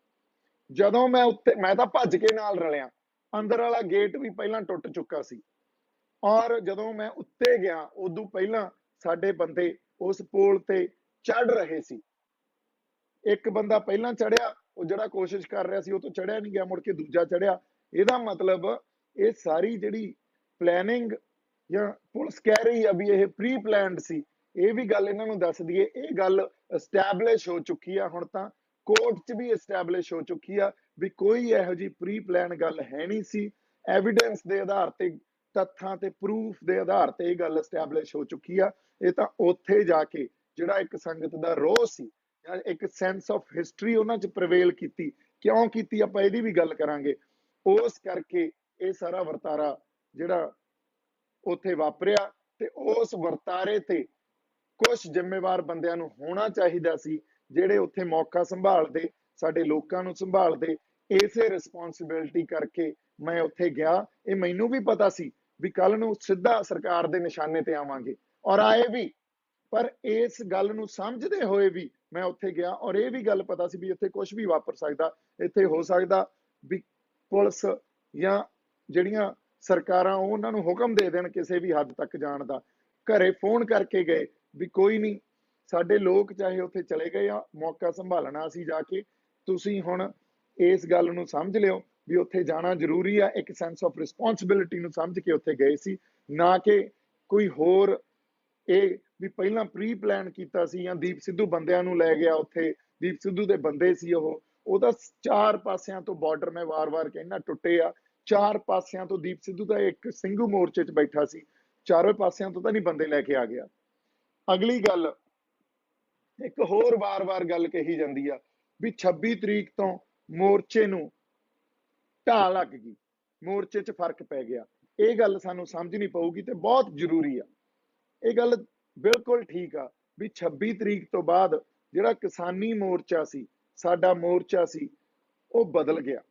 Speaker 2: ਜਦੋਂ ਮੈਂ ਉੱਤੇ, ਮੈਂ ਤਾਂ ਭੱਜ ਕੇ ਨਾਲ ਰਲਿਆ, ਅੰਦਰ ਵਾਲਾ ਗੇਟ ਵੀ ਪਹਿਲਾਂ ਟੁੱਟ ਚੁੱਕਾ ਸੀ। ਔਰ ਜਦੋਂ ਮੈਂ ਉੱਤੇ ਗਿਆ ਉਦੋਂ ਪਹਿਲਾਂ ਸਾਡੇ ਬੰਦੇ ਉਸ ਪੋਲ ਤੇ ਚੜ ਰਹੇ ਸੀ। ਇੱਕ ਬੰਦਾ ਪਹਿਲਾਂ ਚੜਿਆ, ਉਹ ਜਿਹੜਾ ਕੋਸ਼ਿਸ਼ ਕਰ ਰਿਹਾ ਸੀ ਉਹ ਤੋਂ ਚੜਿਆ ਨਹੀਂ ਗਿਆ, ਮੁੜ ਕੇ ਦੂਜਾ ਚੜਿਆ। ਇਹਦਾ ਮਤਲਬ ਇਹ ਸਾਰੀ ਜਿਹੜੀ ਪਲੈਨਿੰਗ ਜਾਂ ਪੁਲਿਸ ਕਹਿ ਰਹੀ ਆ ਵੀ ਇਹ ਪ੍ਰੀ ਪਲਾਨਡ ਸੀ, ਇਹ ਵੀ ਗੱਲ ਇਹਨਾਂ ਨੂੰ ਦੱਸ ਦਈਏ, ਇਹ ਗੱਲ ਐਸਟੈਬਲਿਸ਼ ਹੋ ਚੁੱਕੀ ਆ। ਹੁਣ ਤਾਂ ਕੋਰਟ 'ਚ ਵੀ ਐਸਟੈਬਲਿਸ਼ ਹੋ ਚੁੱਕੀ ਆ ਵੀ ਕੋਈ ਇਹੋ ਜਿਹੀ ਪ੍ਰੀ ਪਲਾਨ ਗੱਲ ਹੈ ਨਹੀਂ ਸੀ। ਐਵੀਡੈਂਸ ਦੇ ਆਧਾਰ ਤੇ, ਤੱਥਾਂ ਤੇ ਪ੍ਰੂਫ ਦੇ ਆਧਾਰ ਤੇ ਇਹ ਗੱਲ ਐਸਟੈਬਲਿਸ਼ ਹੋ ਚੁੱਕੀ ਆ। ਇਹ ਤਾਂ ਉੱਥੇ ਜਾ ਕੇ ਜਿਹੜਾ ਇੱਕ ਸੰਗਤ ਦਾ ਰੋਹ ਸੀ ਜਾਂ ਇੱਕ ਸੈਂਸ ਆਫ ਹਿਸਟਰੀ ਉਹਨਾਂ 'ਚ ਪ੍ਰਵੇਲ ਕੀਤੀ, ਕਿਉਂ ਕੀਤੀ ਆਪਾਂ ਇਹਦੀ ਵੀ ਗੱਲ ਕਰਾਂਗੇ। ਉਸ ਕਰਕੇ ਇਹ ਸਾਰਾ ਵਰਤਾਰਾ ਜਿਹੜਾ ਉੱਥੇ ਵਾਪਰਿਆ, ਤੇ ਉਸ ਵਰਤਾਰੇ ਤੇ ਕੁਝ ਜ਼ਿੰਮੇਵਾਰ ਬੰਦਿਆਂ ਨੂੰ ਹੋਣਾ ਚਾਹੀਦਾ ਸੀ, ਜਿਹੜੇ ਉੱਥੇ ਮੌਕਾ ਸੰਭਾਲਦੇ, ਸਾਡੇ ਲੋਕਾਂ ਨੂੰ ਸੰਭਾਲਦੇ। ਇਸੇ ਰਿਸਪੌਂਸਿਬਿਲਿਟੀ ਕਰਕੇ ਮੈਂ ਉੱਥੇ ਗਿਆ। ਇਹ ਮੈਨੂੰ ਵੀ ਪਤਾ ਸੀ ਵੀ ਕੱਲ ਨੂੰ ਸਿੱਧਾ ਸਰਕਾਰ ਦੇ ਨਿਸ਼ਾਨੇ ਤੇ ਆਵਾਂਗੇ, ਔਰ ਆਏ ਵੀ। ਪਰ ਇਸ ਗੱਲ ਨੂੰ ਸਮਝਦੇ ਹੋਏ ਵੀ ਮੈਂ ਉੱਥੇ ਗਿਆ, ਔਰ ਇਹ ਵੀ ਗੱਲ ਪਤਾ ਸੀ ਵੀ ਇੱਥੇ ਕੁਝ ਵੀ ਵਾਪਰ ਸਕਦਾ। ਇੱਥੇ ਹੋ ਸਕਦਾ ਵੀ ਪੁਲਿਸ ਜਾਂ ਜਿਹੜੀਆਂ ਸਰਕਾਰਾਂ ਉਹਨਾਂ ਨੂੰ ਹੁਕਮ ਦੇ ਦੇਣ ਕਿਸੇ ਵੀ ਹੱਦ ਤੱਕ ਜਾਣ ਦਾ। ਘਰੇ ਫੋਨ ਕਰਕੇ ਗਏ ਵੀ ਕੋਈ ਨਹੀਂ, ਸਾਡੇ ਲੋਕ ਚਾਹੇ ਉੱਥੇ ਚਲੇ ਗਏ ਆ, ਮੌਕਾ ਸੰਭਾਲਣਾ ਅਸੀਂ ਜਾ ਕੇ, ਤੁਸੀਂ ਹੁਣ ਇਸ ਗੱਲ ਨੂੰ ਸਮਝ ਲਿਓ ਵੀ ਉੱਥੇ ਜਾਣਾ ਜ਼ਰੂਰੀ ਆ। ਇੱਕ ਸੈਂਸ ਆਫ ਰਿਸਪੌਂਸਿਬਿਲਿਟੀ ਨੂੰ ਸਮਝ ਕੇ ਉੱਥੇ ਗਏ ਸੀ, ਨਾ ਕਿ ਕੋਈ ਹੋਰ ਇਹ ਵੀ ਪਹਿਲਾਂ ਪ੍ਰੀ ਪਲਾਨ ਕੀਤਾ ਸੀ ਜਾਂ ਦੀਪ ਸਿੱਧੂ ਬੰਦਿਆਂ ਨੂੰ ਲੈ ਗਿਆ ਉੱਥੇ। ਦੀਪ ਸਿੱਧੂ ਦੇ ਬੰਦੇ ਸੀ ਉਹ, ਉਹਦਾ 4 ਪਾਸਿਆਂ ਤੋਂ ਬਾਰਡਰ, ਮੈਂ ਵਾਰ-ਵਾਰ ਕਹਿਣਾ, ਟੁੱਟੇ ਆ। 4 ਪਾਸਿਆਂ ਤੋਂ ਦੀਪ ਸਿੱਧੂ ਦਾ ਇੱਕ ਸਿੰਘੂ ਮੋਰਚੇ 'ਚ ਬੈਠਾ ਸੀ, ਚਾਰੋਂ ਪਾਸਿਆਂ ਤੋਂ ਤਾਂ ਨਹੀਂ ਬੰਦੇ ਲੈ ਕੇ ਆ ਗਿਆ। ਅਗਲੀ ਗੱਲ, ਇੱਕ ਹੋਰ ਵਾਰ-ਵਾਰ ਗੱਲ ਕਹੀ ਜਾਂਦੀ ਆ ਵੀ 26 ਤਰੀਕ ਤੋਂ ਮੋਰਚੇ ਨੂੰ ਢਾਹ ਲੱਗ ਗਈ, ਮੋਰਚੇ 'ਚ ਫਰਕ ਪੈ ਗਿਆ। ਇਹ ਗੱਲ ਸਾਨੂੰ ਸਮਝਣੀ ਪਊਗੀ ਤੇ ਬਹੁਤ ਜ਼ਰੂਰੀ ਆ। ਇਹ ਗੱਲ ਬਿਲਕੁਲ ਠੀਕ ਆ ਵੀ 26 ਤਰੀਕ ਤੋਂ ਬਾਅਦ ਜਿਹੜਾ ਕਿਸਾਨੀ ਮੋਰਚਾ ਸੀ, ਸਾਡਾ ਮੋਰਚਾ ਸੀ, ਉਹ ਬਦਲ ਗਿਆ।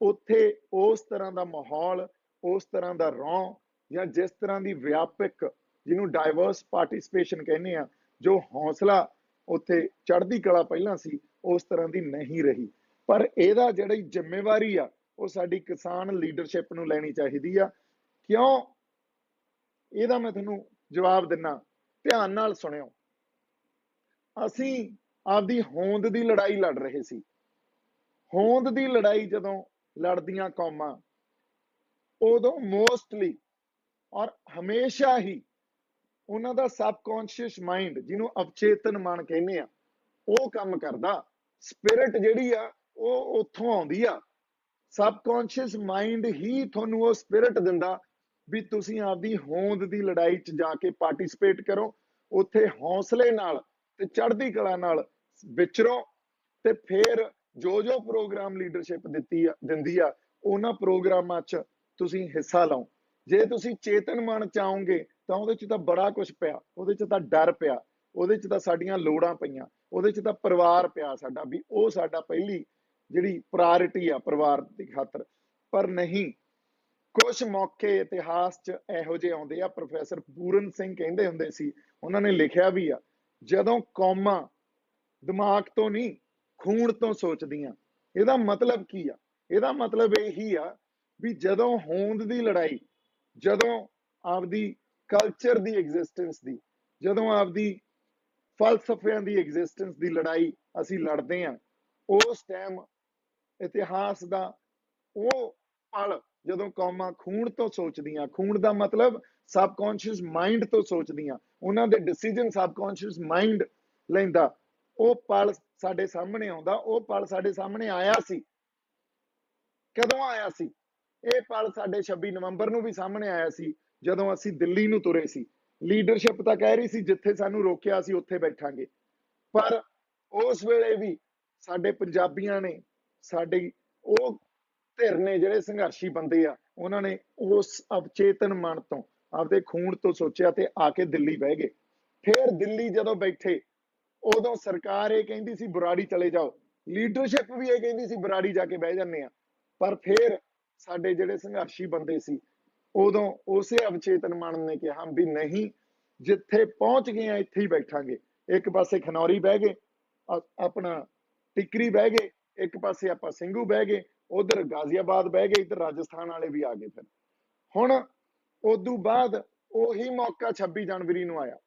Speaker 2: ਉੱਥੇ ਉਸ ਤਰ੍ਹਾਂ ਦਾ ਮਾਹੌਲ, ਉਸ ਤਰ੍ਹਾਂ ਦਾ ਰੌਂ, ਜਾਂ ਜਿਸ ਤਰ੍ਹਾਂ ਦੀ ਵਿਆਪਕ, ਜਿਹਨੂੰ ਡਾਇਵਰਸ ਪਾਰਟਿਸਿਪੇਸ਼ਨ ਕਹਿੰਦੇ ਆ, ਜੋ ਹੌਸਲਾ ਉੱਥੇ ਚੜ੍ਹਦੀ ਕਲਾ ਪਹਿਲਾਂ ਸੀ, ਉਸ ਤਰ੍ਹਾਂ ਦੀ ਨਹੀਂ ਰਹੀ। ਪਰ ਇਹਦਾ ਜਿਹੜੀ ਜ਼ਿੰਮੇਵਾਰੀ ਆ ਉਹ ਸਾਡੀ ਕਿਸਾਨ ਲੀਡਰਸ਼ਿਪ ਨੂੰ ਲੈਣੀ ਚਾਹੀਦੀ ਆ। ਕਿਉਂ? ਇਹਦਾ ਮੈਂ ਤੁਹਾਨੂੰ ਜਵਾਬ ਦਿੰਨਾ, ਧਿਆਨ ਨਾਲ ਸੁਣਿਓ। ਅਸੀਂ ਆਪਦੀ ਹੋਂਦ ਦੀ ਲੜਾਈ ਲੜ ਰਹੇ ਸੀ। ਹੋਂਦ ਦੀ ਲੜਾਈ ਜਦੋਂ ਲੜਦੀਆਂ ਕੌਮਾਂ, ਉਦੋਂ ਮੋਸਟਲੀ ਔਰ ਹਮੇਸ਼ਾ ਹੀ ਉਹਨਾਂ ਦਾ ਸਬਕੌਂਸ਼ੀਅਸ ਮਾਈਂਡ, ਜਿਹਨੂੰ ਅਵਚੇਤਨ ਮਨ ਕਹਿੰਦੇ ਆ, ਉਹ ਕੰਮ ਕਰਦਾ। ਸਪਿਰਿਟ ਜਿਹੜੀ ਆ ਉਹ ਉੱਥੋਂ ਆਉਂਦੀ ਆ। ਸਬਕੌਂਸ਼ੀਅਸ ਮਾਈਂਡ ਹੀ ਤੁਹਾਨੂੰ ਉਹ ਸਪਿਰਿਟ ਦਿੰਦਾ ਵੀ ਤੁਸੀਂ ਆਪਦੀ ਹੋਂਦ ਦੀ ਲੜਾਈ 'ਚ ਜਾ ਕੇ ਪਾਰਟਿਸਿਪੇਟ ਕਰੋ, ਉੱਥੇ ਹੌਸਲੇ ਨਾਲ ਤੇ ਚੜ੍ਹਦੀ ਕਲਾ ਨਾਲ ਵਿਚਰੋ, ਤੇ ਫਿਰ ਜੋ ਪ੍ਰੋਗਰਾਮ ਲੀਡਰਸ਼ਿਪ ਦਿੰਦੀ ਆ, ਉਹਨਾਂ ਪ੍ਰੋਗਰਾਮਾਂ 'ਚ ਤੁਸੀਂ ਹਿੱਸਾ ਲਓ। ਜੇ ਤੁਸੀਂ ਚੇਤਨ ਮਨ 'ਚ ਆਓਗੇ ਤਾਂ ਉਹਦੇ 'ਚ ਤਾਂ ਬੜਾ ਕੁਝ ਪਿਆ, ਉਹਦੇ 'ਚ ਤਾਂ ਡਰ ਪਿਆ, ਉਹਦੇ 'ਚ ਤਾਂ ਸਾਡੀਆਂ ਲੋੜਾਂ ਪਈਆਂ, ਉਹਦੇ 'ਚ ਤਾਂ ਪਰਿਵਾਰ ਪਿਆ ਸਾਡਾ, ਵੀ ਉਹ ਸਾਡਾ ਪਹਿਲੀ ਜਿਹੜੀ ਪ੍ਰਾਇੋਰਟੀ ਆ ਪਰਿਵਾਰ ਦੀ ਖਾਤਰ। ਪਰ ਨਹੀਂ, ਕੁਝ ਮੌਕੇ ਇਤਿਹਾਸ 'ਚ ਇਹੋ ਜਿਹੇ ਆਉਂਦੇ ਆ। ਪ੍ਰੋਫੈਸਰ ਪੂਰਨ ਸਿੰਘ ਕਹਿੰਦੇ ਹੁੰਦੇ ਸੀ, ਉਹਨਾਂ ਨੇ ਲਿਖਿਆ ਵੀ ਆ, ਜਦੋਂ ਕੌਮਾਂ ਦਿਮਾਗ ਤੋਂ ਨਹੀਂ ਖੂਨ ਤੋਂ ਸੋਚਦੀਆਂ। ਇਹਦਾ ਮਤਲਬ ਕੀ ਆ? ਇਹਦਾ ਮਤਲਬ ਇਹੀ ਆ ਵੀ ਜਦੋਂ ਹੋਂਦ ਦੀ ਲੜਾਈ, ਜਦੋਂ ਆਪਦੀ ਕਲਚਰ ਦੀ ਐਗਜ਼ਿਸਟੈਂਸ ਦੀ, ਜਦੋਂ ਆਪਦੀ ਫਲਸਫਿਆਂ ਦੀ ਐਗਜ਼ਿਸਟੈਂਸ ਦੀ ਲੜਾਈ ਅਸੀਂ ਲੜਦੇ ਆ, ਉਸ ਟਾਈਮ ਇਤਿਹਾਸ ਦਾ ਉਹ ਪਲ ਜਦੋਂ ਕੌਮਾਂ ਖੂਨ ਤੋਂ ਸੋਚਦੀਆਂ, ਖੂਨ ਦਾ ਮਤਲਬ ਸਬਕੌਂਸ਼ੀਅਸ ਮਾਈਂਡ ਤੋਂ ਸੋਚਦੀਆਂ, ਉਹਨਾਂ ਦੇ ਡਿਸੀਜਨ ਸਬਕੌਂਸ਼ੀਅਸ ਮਾਈਂਡ ਲੈਂਦਾ, ਉਹ ਪਲ ਸਾਡੇ ਸਾਹਮਣੇ ਆਉਂਦਾ। ਉਹ ਪਲ ਸਾਡੇ ਸਾਹਮਣੇ ਆਇਆ ਸੀ। ਕਦੋਂ ਆਇਆ ਸੀ? ਇਹ ਪਲ ਸਾਡੇ 26 ਨਵੰਬਰ ਨੂੰ ਵੀ ਸਾਹਮਣੇ ਆਇਆ ਸੀ, ਜਦੋਂ ਅਸੀਂ ਦਿੱਲੀ ਨੂੰ ਤੁਰੇ ਸੀ। ਲੀਡਰਸ਼ਿਪ ਤਾਂ ਕਹਿ ਰਹੀ ਸੀ ਜਿੱਥੇ ਸਾਨੂੰ ਰੋਕਿਆ ਸੀ ਉੱਥੇ ਬੈਠਾਂਗੇ, ਪਰ ਉਸ ਵੇਲੇ ਵੀ ਸਾਡੇ ਪੰਜਾਬੀਆਂ ਨੇ, ਸਾਡੇ ਉਹ ਧਿਰ ਨੇ ਜਿਹੜੇ ਸੰਘਰਸ਼ੀ ਬੰਦੇ ਆ, ਉਹਨਾਂ ਨੇ ਉਸ ਅਵਚੇਤਨ ਮਨ ਤੋਂ, ਆਪਦੇ ਖੂਨ ਤੋਂ ਸੋਚਿਆ ਤੇ ਆ ਕੇ ਦਿੱਲੀ ਬਹਿ ਗਏ। ਫਿਰ ਦਿੱਲੀ ਜਦੋਂ ਬੈਠੇ, ਉਦੋਂ ਸਰਕਾਰ ਇਹ ਕਹਿੰਦੀ ਸੀ ਬਰਾੜੀ ਚਲੇ ਜਾਓ, ਲੀਡਰਸ਼ਿਪ ਵੀ ਇਹ ਕਹਿੰਦੀ ਸੀ ਬਰਾੜੀ ਜਾ ਕੇ ਬਹਿ ਜਾਂਦੇ ਆ, ਪਰ ਫਿਰ ਸਾਡੇ ਜਿਹੜੇ ਸੰਘਰਸ਼ੀ ਬੰਦੇ ਸੀ, ਉਦੋਂ ਉਸੇ ਅਵਚੇਤਨ ਮਨ ਨੇ ਕਿਹਾ ਵੀ ਨਹੀਂ, ਜਿੱਥੇ ਪਹੁੰਚ ਗਏ ਆ ਇੱਥੇ ਹੀ ਬੈਠਾਂਗੇ। ਇੱਕ ਪਾਸੇ ਖਨੌਰੀ ਬਹਿ ਗਏ, ਆਪਣਾ ਟਿਕਰੀ ਬਹਿ ਗਏ, ਇੱਕ ਪਾਸੇ ਆਪਾਂ ਸਿੰਘੂ ਬਹਿ ਗਏ, ਉਧਰ ਗਾਜ਼ੀਆਬਾਦ ਬਹਿ ਗਏ, ਇੱਧਰ ਰਾਜਸਥਾਨ ਵਾਲੇ ਵੀ ਆ ਗਏ। ਫਿਰ ਹੁਣ ਉਦੋਂ ਬਾਅਦ ਉਹੀ ਮੌਕਾ 26 ਜਨਵਰੀ ਨੂੰ ਆਇਆ।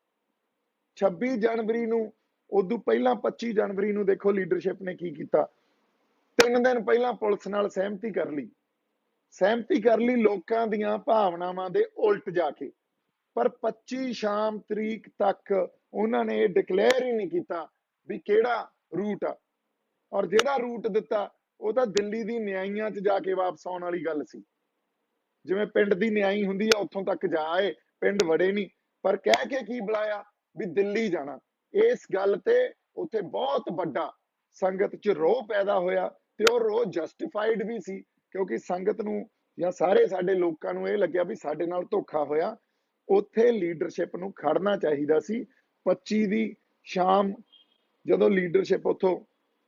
Speaker 2: 26 ਜਨਵਰੀ ਨੂੰ, ਉਦੋਂ ਪਹਿਲਾਂ 25 ਜਨਵਰੀ ਨੂੰ ਦੇਖੋ ਲੀਡਰਸ਼ਿਪ ਨੇ ਕੀ ਕੀਤਾ। 3 ਦਿਨ ਪਹਿਲਾਂ ਪੁਲਿਸ ਨਾਲ ਸਹਿਮਤੀ ਕਰ ਲਈ ਲੋਕਾਂ ਦੀਆਂ ਭਾਵਨਾਵਾਂ ਦੇ ਉਲਟ ਜਾ ਕੇ, ਪਰ 25 ਸ਼ਾਮ ਤਰੀਕ ਤੱਕ ਉਹਨਾਂ ਨੇ ਇਹ ਡਿਕਲੇਅਰ ਹੀ ਨਹੀਂ ਕੀਤਾ ਵੀ ਕਿਹੜਾ ਰੂਟ ਆ, ਔਰ ਜਿਹੜਾ ਰੂਟ ਦਿੱਤਾ ਉਹ ਤਾਂ ਦਿੱਲੀ ਦੀ ਨਿਆਈਆਂ 'ਚ ਜਾ ਕੇ ਵਾਪਸ ਆਉਣ ਵਾਲੀ ਗੱਲ ਸੀ। ਜਿਵੇਂ ਪਿੰਡ ਦੀ ਨਿਆਈ ਹੁੰਦੀ ਆ, ਉੱਥੋਂ ਤੱਕ ਜਾ ਆਏ, ਪਿੰਡ ਵੜੇ ਨਹੀਂ, ਪਰ ਕਹਿ ਕੇ ਕੀ ਬੁਲਾਇਆ ਵੀ ਦਿੱਲੀ ਜਾਣਾ। ਇਸ ਗੱਲ ਤੇ ਉੱਥੇ ਬਹੁਤ ਵੱਡਾ ਸੰਗਤ 'ਚ ਰੋਹ ਪੈਦਾ ਹੋਇਆ, ਤੇ ਉਹ ਰੋਹ ਜਸਟੀਫਾਈਡ ਵੀ ਸੀ, ਕਿਉਂਕਿ ਸੰਗਤ ਨੂੰ ਜਾਂ ਸਾਰੇ ਸਾਡੇ ਲੋਕਾਂ ਨੂੰ ਇਹ ਲੱਗਿਆ ਵੀ ਸਾਡੇ ਨਾਲ ਧੋਖਾ ਹੋਇਆ। ਉੱਥੇ ਲੀਡਰਸ਼ਿਪ ਨੂੰ ਖੜਨਾ ਚਾਹੀਦਾ ਸੀ। 25 ਦੀ ਸ਼ਾਮ ਜਦੋਂ ਲੀਡਰਸ਼ਿਪ ਉੱਥੋਂ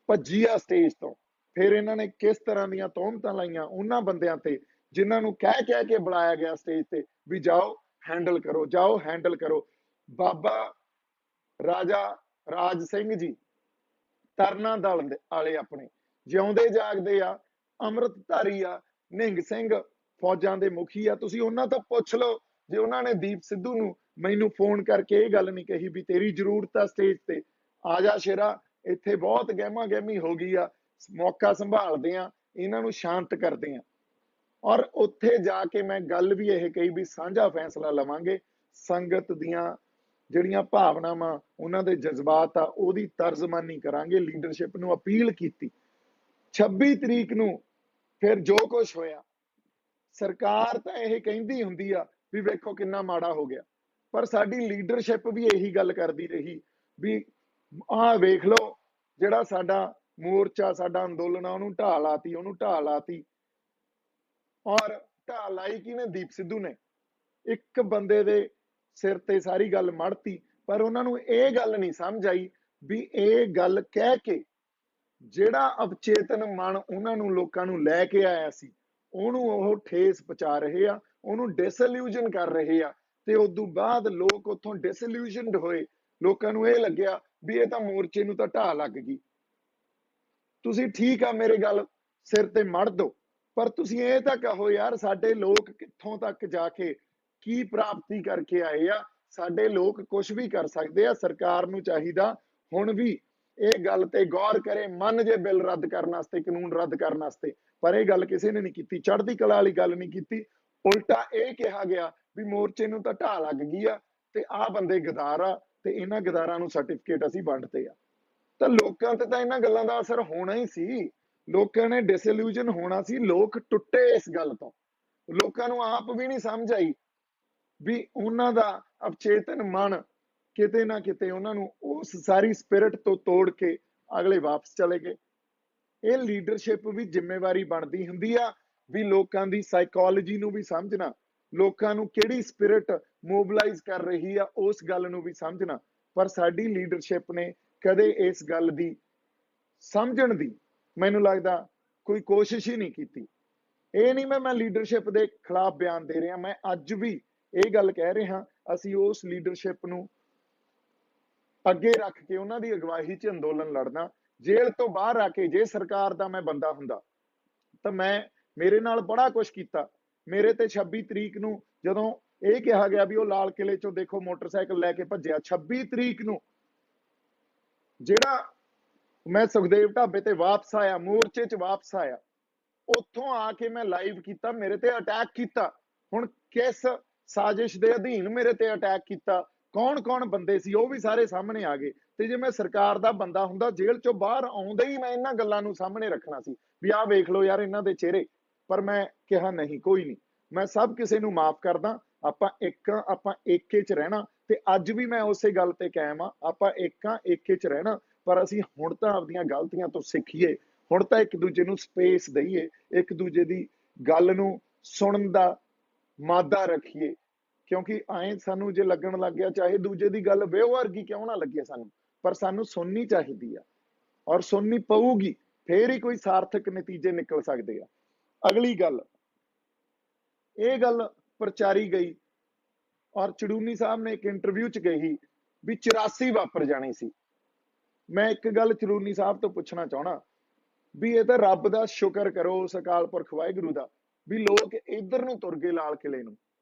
Speaker 2: ਭੱਜੀ ਆ ਸਟੇਜ ਤੋਂ, ਫਿਰ ਇਹਨਾਂ ਨੇ ਕਿਸ ਤਰ੍ਹਾਂ ਦੀਆਂ ਤੋਹਮਤਾਂ ਲਾਈਆਂ ਉਹਨਾਂ ਬੰਦਿਆਂ ਤੇ, ਜਿਨ੍ਹਾਂ ਨੂੰ ਕਹਿ ਕੇ ਬੁਲਾਇਆ ਗਿਆ ਸਟੇਜ ਤੇ ਵੀ ਜਾਓ ਹੈਂਡਲ ਕਰੋ, ਜਾਓ ਹੈਂਡਲ ਕਰੋ। ਬਾਬਾ ਰਾਜਾ ਰਾਜ ਸਿੰਘ ਜੀ, ਤਰਨਾ ਦਲ ਵਾਲੇ ਆਪਣੇ ਜਿਉਂਦੇ ਜਾਗਦੇ ਆ, ਅੰਮ੍ਰਿਤਧਾਰੀ ਆ, ਨਿਹੰਗ ਸਿੰਘ ਫੌਜਾਂ ਦੇ ਮੁਖੀ ਆ। ਤੁਸੀਂ ਉਹਨਾਂ ਤੋਂ ਪੁੱਛ ਲਓ, ਜੇ ਉਹਨਾਂ ਨੇ ਦੀਪ ਸਿੱਧੂ ਨੂੰ ਮੈਨੂੰ ਫੋਨ ਕਰਕੇ ਇਹ ਗੱਲ ਨਹੀਂ ਕਹੀ ਵੀ ਤੇਰੀ ਜ਼ਰੂਰਤ ਆ ਸਟੇਜ ਤੇ, ਆ ਜਾ ਸ਼ੇਰਾ, ਇੱਥੇ ਬਹੁਤ ਗਹਿਮਾ ਗਹਿਮੀ ਹੋ ਗਈ ਆ, ਮੌਕਾ ਸੰਭਾਲਦੇ ਆ, ਇਹਨਾਂ ਨੂੰ ਸ਼ਾਂਤ ਕਰਦੇ ਆ। ਔਰ ਉੱਥੇ ਜਾ ਕੇ ਮੈਂ ਗੱਲ ਵੀ ਇਹ ਕਹੀ ਵੀ ਸਾਂਝਾ ਫੈਸਲਾ ਲਵਾਂਗੇ, ਸੰਗਤ ਦੀਆਂ ਜਿਹੜੀਆਂ ਭਾਵਨਾਵਾਂ, ਉਹਨਾਂ ਦੇ ਜਜ਼ਬਾਤ ਆ, ਉਹਦੀ ਤਰਜਮਾਨੀ ਕਰਾਂਗੇ। ਲੀਡਰਸ਼ਿਪ ਨੂੰ ਅਪੀਲ ਕੀਤੀ। 26 ਤਰੀਕ ਨੂੰ ਫਿਰ ਜੋ ਕੁਝ ਹੋਇਆ, ਸਰਕਾਰ ਤਾਂ ਇਹ ਕਹਿੰਦੀ ਹੁੰਦੀ ਆ ਵੀ ਵੇਖੋ ਕਿੰਨਾ ਮਾੜਾ ਹੋ ਗਿਆ, ਪਰ ਸਾਡੀ ਲੀਡਰਸ਼ਿਪ ਵੀ ਇਹੀ ਗੱਲ ਕਰਦੀ ਰਹੀ ਵੀ ਆਹ ਵੇਖ ਲਓ, ਜਿਹੜਾ ਸਾਡਾ ਮੋਰਚਾ, ਸਾਡਾ ਅੰਦੋਲਨ ਆ, ਉਹਨੂੰ ਢਾਹ ਲਾਤੀ। ਔਰ ਢਾਹ ਲਾਈ ਕਿਹਨੇ? ਦੀਪ ਸਿੱਧੂ ਨੇ। ਇੱਕ ਬੰਦੇ ਦੇ ਸਿਰ ਤੇ ਸਾਰੀ ਗੱਲ ਮੜਤੀ, ਪਰ ਉਹਨਾਂ ਨੂੰ ਇਹ ਗੱਲ ਨਹੀਂ ਸਮਝ ਆਈ ਵੀ ਇਹ ਗੱਲ ਕਹਿ ਕੇ ਜਿਹੜਾ ਅਵਚੇਤਨ ਮਨ ਉਹਨਾਂ ਨੂੰ, ਲੋਕਾਂ ਨੂੰ ਲੈ ਕੇ ਆਇਆ ਸੀ, ਉਹਨੂੰ ਉਹ ਠੇਸ ਪਹੁੰਚਾ ਰਹੇ ਆ, ਉਹਨੂੰ ਡਿਸਇਲੂਜਨ ਕਰ ਰਹੇ ਆ। ਤੇ ਉਦੋਂ ਬਾਅਦ ਲੋਕ ਉੱਥੋਂ ਡਿਸਇਲੂਜਨਡ ਹੋਏ, ਲੋਕਾਂ ਨੂੰ ਇਹ ਲੱਗਿਆ ਵੀ ਇਹ ਤਾਂ ਮੋਰਚੇ ਨੂੰ ਤਾਂ ਢਾਹ ਲੱਗ ਗਈ। ਤੁਸੀਂ ਠੀਕ ਆ, ਮੇਰੇ ਗੱਲ ਸਿਰ ਤੇ ਮੜ ਦੋ, ਪਰ ਤੁਸੀਂ ਇਹ ਤਾਂ ਕਹੋ ਯਾਰ, ਸਾਡੇ ਲੋਕ ਕਿੱਥੋਂ ਤੱਕ ਜਾ ਕੇ ਕੀ ਪ੍ਰਾਪਤੀ ਕਰਕੇ ਆਏ ਆ। ਸਾਡੇ ਲੋਕ ਕੁਝ ਵੀ ਕਰ ਸਕਦੇ ਆ। ਸਰਕਾਰ ਨੂੰ ਚਾਹੀਦਾ ਹੁਣ ਵੀ ਇਹ ਗੱਲ ਤੇ ਗੌਰ ਕਰੇ, ਮੰਨ ਜੇ ਬਿੱਲ ਰੱਦ ਕਰਨ ਵਾਸਤੇ, ਕਾਨੂੰਨ ਰੱਦ ਕਰਨ ਵਾਸਤੇ, ਪਰ ਇਹ ਗੱਲ ਕਿਸੇ ਨੇ ਨਹੀਂ ਕੀਤੀ। ਚੜ੍ਹਦੀ ਕਲਾ ਵਾਲੀ ਗੱਲ ਨਹੀਂ ਕੀਤੀ, ਉਲਟਾ ਇਹ ਕਿਹਾ ਗਿਆ ਵੀ ਮੋਰਚੇ ਨੂੰ ਤਾਂ ਢਾਹ ਲੱਗ ਗਈ ਆ, ਤੇ ਆਹ ਬੰਦੇ ਗਦਾਰ ਆ, ਤੇ ਇਹਨਾਂ ਗਦਾਰਾਂ ਨੂੰ ਸਰਟੀਫਿਕੇਟ ਅਸੀਂ ਵੰਡਤੇ ਆ। ਤਾਂ ਲੋਕਾਂ ਤੇ ਤਾਂ ਇਹਨਾਂ ਗੱਲਾਂ ਦਾ ਅਸਰ ਹੋਣਾ ਹੀ ਸੀ, ਲੋਕਾਂ ਨੇ ਡਿਸਇਲੂਜਨ ਹੋਣਾ ਸੀ। ਲੋਕ ਟੁੱਟੇ ਇਸ ਗੱਲ ਤੋਂ, ਲੋਕਾਂ ਨੂੰ ਆਪ ਵੀ ਨਹੀਂ ਸਮਝ ਆਈ ਵੀ ਉਹਨਾਂ ਦਾ ਅਵਚੇਤਨ ਮਨ ਕਿਤੇ ਨਾ ਕਿਤੇ ਉਹਨਾਂ ਨੂੰ ਉਸ ਸਾਰੀ ਸਪਿਰਿਟ ਤੋਂ ਤੋੜ ਕੇ ਅਗਲੇ ਵਾਪਸ ਚਲੇ ਗਏ। ਇਹ ਲੀਡਰਸ਼ਿਪ ਵੀ ਜ਼ਿੰਮੇਵਾਰੀ ਬਣਦੀ ਹੁੰਦੀ ਆ ਵੀ ਲੋਕਾਂ ਦੀ ਸਾਈਕੋਲੋਜੀ ਨੂੰ ਵੀ ਸਮਝਣਾ, ਲੋਕਾਂ ਨੂੰ ਕਿਹੜੀ ਸਪਿਰਿਟ ਮੋਬਿਲਾਈਜ਼ ਕਰ ਰਹੀ ਆ ਉਸ ਗੱਲ ਨੂੰ ਵੀ ਸਮਝਣਾ। ਪਰ ਸਾਡੀ ਲੀਡਰਸ਼ਿਪ ਨੇ ਕਦੇ ਇਸ ਗੱਲ ਦੀ ਸਮਝਣ ਦੀ, ਮੈਨੂੰ ਲੱਗਦਾ, ਕੋਈ ਕੋਸ਼ਿਸ਼ ਹੀ ਨਹੀਂ ਕੀਤੀ। ਇਹ ਨਹੀਂ ਮੈਂ ਲੀਡਰਸ਼ਿਪ ਦੇ ਖਿਲਾਫ ਬਿਆਨ ਦੇ ਰਿਹਾ, ਮੈਂ ਅੱਜ ਵੀ ਇਹ ਗੱਲ ਕਹਿ ਰਿਹਾ, ਅਸੀਂ ਉਸ ਲੀਡਰਸ਼ਿਪ ਨੂੰ ਅੱਗੇ ਰੱਖ ਕੇ ਉਹਨਾਂ ਦੀ ਅਗਵਾਈ 'ਚ ਅੰਦੋਲਨ ਲੜਨਾ। ਜੇਲ੍ਹ ਤੋਂ ਬਾਹਰ ਆ ਕੇ ਜੇ ਸਰਕਾਰ ਦਾ ਮੈਂ ਬੰਦਾ ਹੁੰਦਾ ਤਾਂ ਮੇਰੇ ਨਾਲ ਬੜਾ ਕੁਝ ਕੀਤਾ। ਮੇਰੇ ਤੇ 26 ਤਰੀਕ ਨੂੰ ਜਦੋਂ ਇਹ ਕਿਹਾ ਗਿਆ ਵੀ ਉਹ ਲਾਲ ਕਿਲੇ ਚੋਂ ਦੇਖੋ ਮੋਟਰਸਾਈਕਲ ਲੈ ਕੇ ਭੱਜਿਆ, 26 ਤਰੀਕ ਨੂੰ ਜਿਹੜਾ ਮੈਂ ਸੁਖਦੇਵ ਢਾਬੇ ਤੇ ਵਾਪਸ ਆਇਆ, ਮੋਰਚੇ 'ਚ ਵਾਪਸ ਆਇਆ, ਉੱਥੋਂ ਆ ਕੇ ਮੈਂ ਲਾਈਵ ਕੀਤਾ, ਮੇਰੇ ਤੇ ਅਟੈਕ ਕੀਤਾ। ਹੁਣ ਕਿਸ ਸਾਜ਼ਿਸ਼ ਦੇ ਅਧੀਨ ਮੇਰੇ ਤੇ ਅਟੈਕ ਕੀਤਾ, ਕੌਣ ਬੰਦੇ ਸੀ, ਉਹ ਵੀ ਸਾਰੇ ਸਾਹਮਣੇ ਆ ਗਏ। ਤੇ ਜੇ ਮੈਂ ਸਰਕਾਰ ਦਾ ਬੰਦਾ ਹੁੰਦਾ, ਜੇਲ੍ਹ ਚੋਂ ਬਾਹਰ ਆਉਂਦੇ ਹੀ ਮੈਂ ਇਹਨਾਂ ਗੱਲਾਂ ਨੂੰ ਸਾਹਮਣੇ ਰੱਖਣਾ ਸੀ ਵੀ ਆਹ ਵੇਖ ਲਓ ਯਾਰ ਇਹਨਾਂ ਦੇ ਚਿਹਰੇ, ਪਰ ਮੈਂ ਕਿਹਾ ਨਹੀਂ, ਕੋਈ ਨਹੀਂ, ਮੈਂ ਸਭ ਕਿਸੇ ਨੂੰ ਮਾਫ ਕਰਦਾ। ਆਪਾਂ ਇੱਕ ਆ, ਆਪਾਂ ਏਕੇ 'ਚ ਰਹਿਣਾ, ਤੇ ਅੱਜ ਵੀ ਮੈਂ ਉਸੇ ਗੱਲ ਤੇ ਕਾਇਮ ਆ। ਆਪਾਂ ਇੱਕ ਆ, ਏਕੇ 'ਚ ਰਹਿਣਾ, ਪਰ ਅਸੀਂ ਹੁਣ ਤਾਂ ਆਪਦੀਆਂ ਗਲਤੀਆਂ ਤੋਂ ਸਿੱਖੀਏ। ਹੁਣ ਤਾਂ ਇੱਕ ਦੂਜੇ ਨੂੰ ਸਪੇਸ ਦਈਏ, ਇੱਕ ਦੂਜੇ ਦੀ ਗੱਲ ਨੂੰ ਸੁਣਨ ਦਾ ਮਾਦਾ ਰੱਖੀਏ। ਕਿਉਂਕਿ ਐਂ ਸਾਨੂੰ ਜੇ ਲੱਗਣ ਲੱਗ ਗਿਆ, ਚਾਹੇ ਦੂਜੇ ਦੀ ਗੱਲ ਬੇਵਰਗੀ ਕਿਉਂ ਨਾ ਲੱਗੇ ਸਾਨੂੰ, ਪਰ ਸਾਨੂੰ ਸੁਣਨੀ ਚਾਹੀਦੀ ਆ, ਔਰ ਸੁਣਨੀ ਪਊਗੀ, ਫੇਰ ਹੀ ਕੋਈ ਸਾਰਥਕ ਨਤੀਜੇ ਨਿਕਲ ਸਕਦੇ ਆ। ਅਗਲੀ ਗੱਲ, ਇਹ ਗੱਲ ਪ੍ਰਚਾਰੀ ਗਈ, ਔਰ ਚੜੂਨੀ ਸਾਹਿਬ ਨੇ ਇੱਕ ਇੰਟਰਵਿਊ 'ਚ ਕਹੀ ਵੀ 84 ਵਾਪਰ ਜਾਣੀ ਸੀ। ਮੈਂ ਇੱਕ ਗੱਲ ਚੜੂਨੀ ਸਾਹਿਬ ਤੋਂ ਪੁੱਛਣਾ ਚਾਹਣਾ ਵੀ ਇਹ ਤਾਂ ਰੱਬ ਦਾ ਸ਼ੁਕਰ ਕਰੋ, ਉਸ ਅਕਾਲ ਪੁਰਖ ਵਾਹਿਗੁਰੂ ਦਾ, ਵੀ ਲੋਕ ਇੱਧਰ ਨੂੰ ਤੁਰ ਗਏ ਲਾਲ ਕਿਲੇ ਨੂੰ,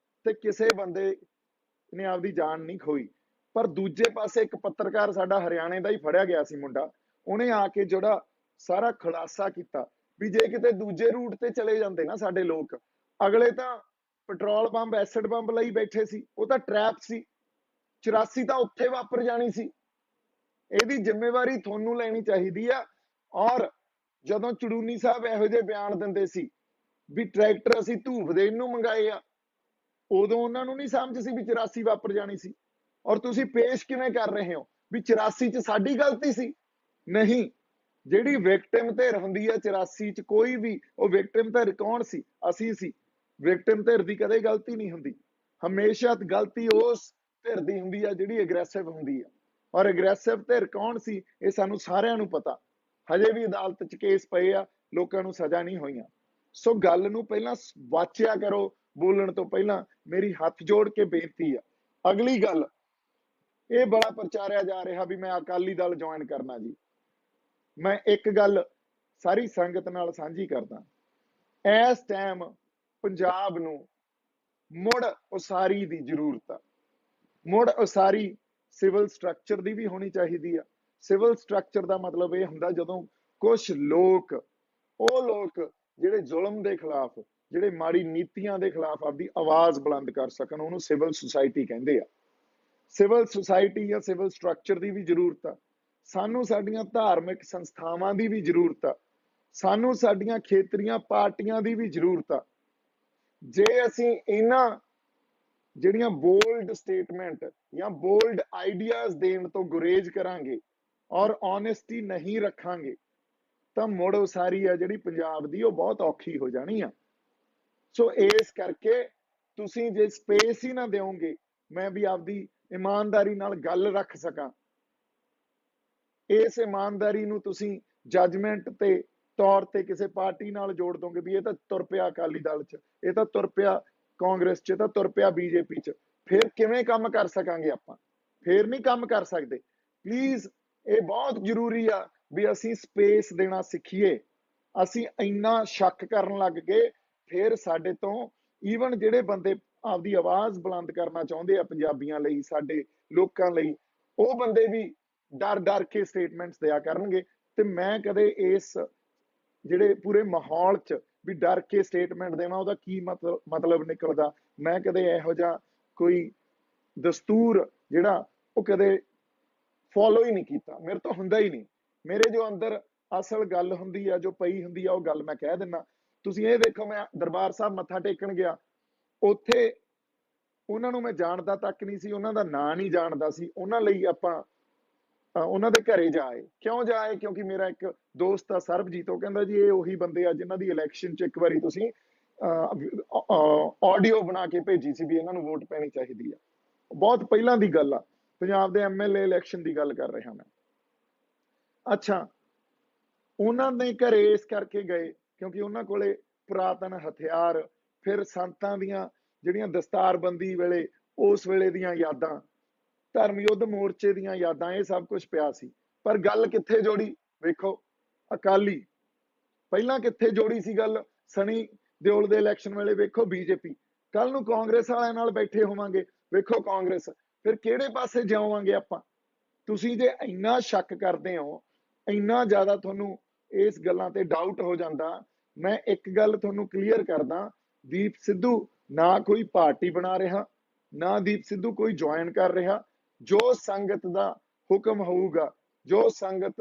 Speaker 2: ਤੇ ਕਿਸੇ ਬੰਦੇ ਨੇ ਆਪਦੀ ਜਾਨ ਨਹੀਂ ਖੋਈ। ਪਰ ਦੂਜੇ ਪਾਸੇ ਇੱਕ ਪੱਤਰਕਾਰ ਸਾਡਾ ਹਰਿਆਣੇ ਦਾ ਹੀ ਫੜਿਆ ਗਿਆ ਸੀ ਮੁੰਡਾ, ਉਹਨੇ ਆ ਕੇ ਜਿਹੜਾ ਸਾਰਾ ਖੁਲਾਸਾ ਕੀਤਾ ਵੀ ਜੇ ਕਿਤੇ ਦੂਜੇ ਰੂਟ ਤੇ ਚਲੇ ਜਾਂਦੇ ਨਾ ਸਾਡੇ ਲੋਕ, ਅਗਲੇ ਤਾਂ ਪੈਟਰੋਲ ਪੰਪ, ਐਸਿਡ ਪੰਪ ਲਈ ਬੈਠੇ ਸੀ, ਉਹ ਤਾਂ ਟਰੈਪ ਸੀ। 84 ਤਾਂ ਉੱਥੇ ਵਾਪਰ ਜਾਣੀ ਸੀ। ਇਹਦੀ ਜ਼ਿੰਮੇਵਾਰੀ ਤੁਹਾਨੂੰ ਲੈਣੀ ਚਾਹੀਦੀ ਆ। ਔਰ ਜਦੋਂ ਚੜੂਨੀ ਸਾਹਿਬ ਇਹੋ ਜਿਹੇ ਬਿਆਨ ਦਿੰਦੇ ਸੀ ਵੀ ਟਰੈਕਟਰ ਅਸੀਂ ਧੂਫ ਦੇਣ ਨੂੰ ਮੰਗਾਏ ਆ, ਉਦੋਂ ਉਹਨਾਂ ਨੂੰ ਨਹੀਂ ਸਮਝ ਸੀ ਵੀ 84 ਵਾਪਰ ਜਾਣੀ ਸੀ। ਔਰ ਤੁਸੀਂ ਪੇਸ਼ ਕਿਵੇਂ ਕਰ ਰਹੇ ਹੋ ਵੀ 84 ਚ ਸਾਡੀ ਗਲਤੀ ਸੀ? ਨਹੀਂ, ਜਿਹੜੀ ਵਿਕਟਿਮ ਧਿਰ ਹੁੰਦੀ ਹੈ 84 ਚ, ਕੋਈ ਵੀ, ਉਹ ਵਿਕਟਿਮ ਧਿਰ ਕੌਣ ਸੀ? ਅਸੀਂ ਸੀ। ਵਿਕਟਿਮ ਧਿਰ ਦੀ ਕਦੇ ਗਲਤੀ ਨਹੀਂ ਹੁੰਦੀ, ਹਮੇਸ਼ਾ ਗਲਤੀ ਉਸ ਧਿਰ ਦੀ ਹੁੰਦੀ ਆ ਜਿਹੜੀ ਅਗਰੈਸਿਵ ਹੁੰਦੀ ਆ। ਔਰ ਅਗਰੈਸਿਵ ਧਿਰ ਕੌਣ ਸੀ ਇਹ ਸਾਨੂੰ ਸਾਰਿਆਂ ਨੂੰ ਪਤਾ। ਹਜੇ ਵੀ ਅਦਾਲਤ 'ਚ ਕੇਸ ਪਏ ਆ, ਲੋਕਾਂ ਨੂੰ ਸਜ਼ਾ ਨਹੀਂ ਹੋਈਆਂ। ਸੋ ਗੱਲ ਨੂੰ ਪਹਿਲਾਂ ਵਾਚਿਆ ਕਰੋ, ਬੋਲਣ ਤੋਂ ਪਹਿਲਾਂ। ਮੇਰੀ ਹੱਥ ਜੋੜ ਕੇ ਬੇਨਤੀ ਆ। ਅਗਲੀ ਗੱਲ, ਇਹ ਬੜਾ ਪ੍ਰਚਾਰਿਆ ਜਾ ਰਿਹਾ ਵੀ ਮੈਂ ਅਕਾਲੀ ਦਲ ਜੁਆਇਨ ਕਰਨਾ ਜੀ। ਮੈਂ ਇੱਕ ਗੱਲ ਸਾਰੀ ਸੰਗਤ ਨਾਲ ਸਾਂਝੀ ਕਰਦਾ, ਇਸ ਟਾਈਮ ਪੰਜਾਬ ਨੂੰ ਮੁੜ ਉਸਾਰੀ ਦੀ ਜ਼ਰੂਰਤ ਆ। ਮੁੜ ਉਸਾਰੀ ਸਿਵਲ ਸਟਰਕਚਰ ਦੀ ਵੀ ਹੋਣੀ ਚਾਹੀਦੀ ਆ। ਸਿਵਲ ਸਟਰਕਚਰ ਦਾ ਮਤਲਬ ਇਹ ਹੁੰਦਾ ਜਦੋਂ ਕੁਝ ਲੋਕ, ਉਹ ਲੋਕ ਜਿਹੜੇ ਜ਼ੁਲਮ ਦੇ ਖਿਲਾਫ, ਜਿਹੜੇ ਮਾੜੀ ਨੀਤੀਆਂ ਦੇ ਖਿਲਾਫ ਆਪਦੀ ਆਵਾਜ਼ ਬੁਲੰਦ ਕਰ ਸਕਣ, ਉਹਨੂੰ ਸਿਵਲ ਸੁਸਾਇਟੀ ਕਹਿੰਦੇ ਆ। ਸਿਵਲ ਸੁਸਾਇਟੀ ਜਾਂ ਸਿਵਲ ਸਟਰਕਚਰ ਦੀ ਵੀ ਜ਼ਰੂਰਤ ਆ। ਸਾਨੂੰ ਸਾਡੀਆਂ ਧਾਰਮਿਕ ਸੰਸਥਾਵਾਂ ਦੀ ਵੀ ਜ਼ਰੂਰਤ ਆ। ਸਾਨੂੰ ਸਾਡੀਆਂ ਖੇਤਰੀਆਂ ਪਾਰਟੀਆਂ ਦੀ ਵੀ ਜ਼ਰੂਰਤ ਆ। ਜੇ ਅਸੀਂ ਇਹਨਾਂ ਜਿਹੜੀਆਂ ਬੋਲਡ ਸਟੇਟਮੈਂਟ ਜਾਂ ਬੋਲਡ ਆਈਡੀਆਜ਼ ਦੇਣ ਤੋਂ ਗੁਰੇਜ਼ ਕਰਾਂਗੇ ਔਰ ਓਨੈਸਟੀ ਨਹੀਂ ਰੱਖਾਂਗੇ, ਤਾਂ ਮੁੜ ਉਸਾਰੀ ਆ ਜਿਹੜੀ ਪੰਜਾਬ ਦੀ, ਉਹ ਬਹੁਤ ਔਖੀ ਹੋ ਜਾਣੀ ਆ। ਸੋ ਇਸ ਕਰਕੇ ਤੁਸੀਂ ਜੇ ਸਪੇਸ ਹੀ ਨਾ ਦਿਓਗੇ, ਮੈਂ ਵੀ ਆਪਦੀ ਇਮਾਨਦਾਰੀ ਨਾਲ ਗੱਲ ਰੱਖ ਸਕਾਂ, ਇਸ ਇਮਾਨਦਾਰੀ ਨੂੰ ਤੁਸੀਂ ਜੱਜਮੈਂਟ ਤੇ ਤੌਰ ਤੇ ਕਿਸੇ ਪਾਰਟੀ ਨਾਲ ਜੋੜ ਦੋਗੇ ਵੀ ਇਹ ਤਾਂ ਤੁਰ ਪਿਆ ਅਕਾਲੀ ਦਲ 'ਚ, ਇਹ ਤਾਂ ਤੁਰ ਪਿਆ ਕਾਂਗਰਸ 'ਚ, ਤਾਂ ਤੁਰ ਪਿਆ ਬੀਜੇਪੀ 'ਚ, ਫਿਰ ਕਿਵੇਂ ਕੰਮ ਕਰ ਸਕਾਂਗੇ ਆਪਾਂ? ਫਿਰ ਨਹੀਂ ਕੰਮ ਕਰ ਸਕਦੇ। ਪਲੀਜ਼, ਇਹ ਬਹੁਤ ਜ਼ਰੂਰੀ ਆ ਵੀ ਅਸੀਂ ਸਪੇਸ ਦੇਣਾ ਸਿੱਖੀਏ। ਅਸੀਂ ਇੰਨਾ ਸ਼ੱਕ ਕਰਨ ਲੱਗ ਗਏ, ਫਿਰ ਸਾਡੇ ਤੋਂ ਈਵਨ ਜਿਹੜੇ ਬੰਦੇ ਆਪਦੀ ਆਵਾਜ਼ ਬੁਲੰਦ ਕਰਨਾ ਚਾਹੁੰਦੇ ਆ ਪੰਜਾਬੀਆਂ ਲਈ, ਸਾਡੇ ਲੋਕਾਂ ਲਈ, ਉਹ ਬੰਦੇ ਵੀ ਡਰ ਡਰ ਕੇ ਸਟੇਟਮੈਂਟਸ ਦਿਆ ਕਰਨਗੇ। ਤੇ ਮੈਂ ਕਦੇ ਇਸ ਜਿਹੜੇ ਪੂਰੇ ਮਾਹੌਲ 'ਚ ਵੀ ਡਰ ਕੇ ਸਟੇਟਮੈਂਟ ਦੇਣਾ, ਉਹਦਾ ਕੀ ਮਤਲਬ ਨਿਕਲਦਾ, ਮੈਂ ਕਦੇ ਇਹੋ ਜਿਹਾ ਕੋਈ ਦਸਤੂਰ ਜਿਹੜਾ ਉਹ ਕਦੇ ਫੋਲੋ ਹੀ ਨਹੀਂ ਕੀਤਾ, ਮੇਰੇ ਤੋਂ ਹੁੰਦਾ ਹੀ ਨਹੀਂ। ਮੇਰੇ ਜੋ ਅੰਦਰ ਅਸਲ ਗੱਲ ਹੁੰਦੀ ਆ, ਜੋ ਪਈ ਹੁੰਦੀ ਆ, ਉਹ ਗੱਲ ਮੈਂ ਕਹਿ ਦਿੰਦਾ। ਤੁਸੀਂ ਇਹ ਦੇਖੋ, ਮੈਂ ਦਰਬਾਰ ਸਾਹਿਬ ਮੱਥਾ ਟੇਕਣ ਗਿਆ, ਉੱਥੇ ਉਹਨਾਂ ਨੂੰ ਮੈਂ ਜਾਣਦਾ ਤੱਕ ਨਹੀਂ ਸੀ, ਉਹਨਾਂ ਦਾ ਨਾਂ ਨਹੀਂ ਜਾਣਦਾ ਸੀ। ਉਹਨਾਂ ਲਈ ਆਪਾਂ ਉਹਨਾਂ ਦੇ ਘਰੇ ਜਾਏ। ਕਿਉਂ ਜਾਏ? ਕਿਉਂਕਿ ਮੇਰਾ ਇੱਕ ਦੋਸਤ ਆ ਸਰਬਜੀਤ, ਉਹ ਕਹਿੰਦਾ ਜੀ ਇਹ ਉਹੀ ਬੰਦੇ ਆ ਜਿਨ੍ਹਾਂ ਦੀ ਇਲੈਕਸ਼ਨ 'ਚ ਇੱਕ ਵਾਰੀ ਤੁਸੀਂ ਆਡੀਓ ਬਣਾ ਕੇ ਭੇਜੀ ਸੀ ਵੀ ਇਹਨਾਂ ਨੂੰ ਵੋਟ ਪੈਣੀ ਚਾਹੀਦੀ ਆ। ਬਹੁਤ ਪਹਿਲਾਂ ਦੀ ਗੱਲ ਆ, ਪੰਜਾਬ ਦੇ ਐਮਐਲਏ ਇਲੈਕਸ਼ਨ ਦੀ ਗੱਲ ਕਰ ਰਿਹਾ ਮੈਂ। ਅੱਛਾ, ਉਹਨਾਂ ਦੇ ਘਰੇ ਇਸ ਕਰਕੇ ਗਏ ਕਿਉਂਕਿ ਉਹਨਾਂ ਕੋਲੇ ਪੁਰਾਤਨ ਹਥਿਆਰ, ਫਿਰ ਸੰਤਾਂ ਦੀਆਂ ਜਿਹੜੀਆਂ ਦਸਤਾਰਬੰਦੀ ਵੇਲੇ, ਉਸ ਵੇਲੇ ਦੀਆਂ ਯਾਦਾਂ, ਧਰਮ ਯੁੱਧ ਮੋਰਚੇ ਦੀਆਂ ਯਾਦਾਂ, ਇਹ ਸਭ ਕੁਝ ਪਿਆ ਸੀ। ਪਰ ਗੱਲ ਕਿੱਥੇ ਜੋੜੀ? ਵੇਖੋ, ਅਕਾਲੀ। ਪਹਿਲਾਂ ਕਿੱਥੇ ਜੋੜੀ ਸੀ ਗੱਲ? ਸਨੀ ਦਿਓਲ ਦੇ ਇਲੈਕਸ਼ਨ ਵੇਲੇ ਵੇਖੋ ਬੀਜੇਪੀ। ਕੱਲ ਨੂੰ ਕਾਂਗਰਸ ਵਾਲਿਆਂ ਨਾਲ ਬੈਠੇ ਹੋਵਾਂਗੇ, ਵੇਖੋ ਕਾਂਗਰਸ। ਫਿਰ ਕਿਹੜੇ ਪਾਸੇ ਜਾਵਾਂਗੇ ਆਪਾਂ? ਤੁਸੀਂ ਜੇ ਇੰਨਾ ਸ਼ੱਕ ਕਰਦੇ ਹੋ, ਇੰਨਾ ਜ਼ਿਆਦਾ ਤੁਹਾਨੂੰ ਇਸ ਗੱਲਾਂ ਤੇ ਡਾਊਟ ਹੋ ਜਾਂਦਾ, ਮੈਂ ਇੱਕ ਗੱਲ ਤੁਹਾਨੂੰ ਕਲੀਅਰ ਕਰਦਾ, ਦੀਪ ਸਿੱਧੂ ਨਾ ਕੋਈ ਪਾਰਟੀ ਬਣਾ ਰਿਹਾ, ਨਾ ਦੀਪ ਸਿੱਧੂ ਕੋਈ ਜੁਆਇਨ ਕਰ ਰਿਹਾ। ਜੋ ਸੰਗਤ ਦਾ ਹੁਕਮ ਹੋਊਗਾ, ਜੋ ਸੰਗਤ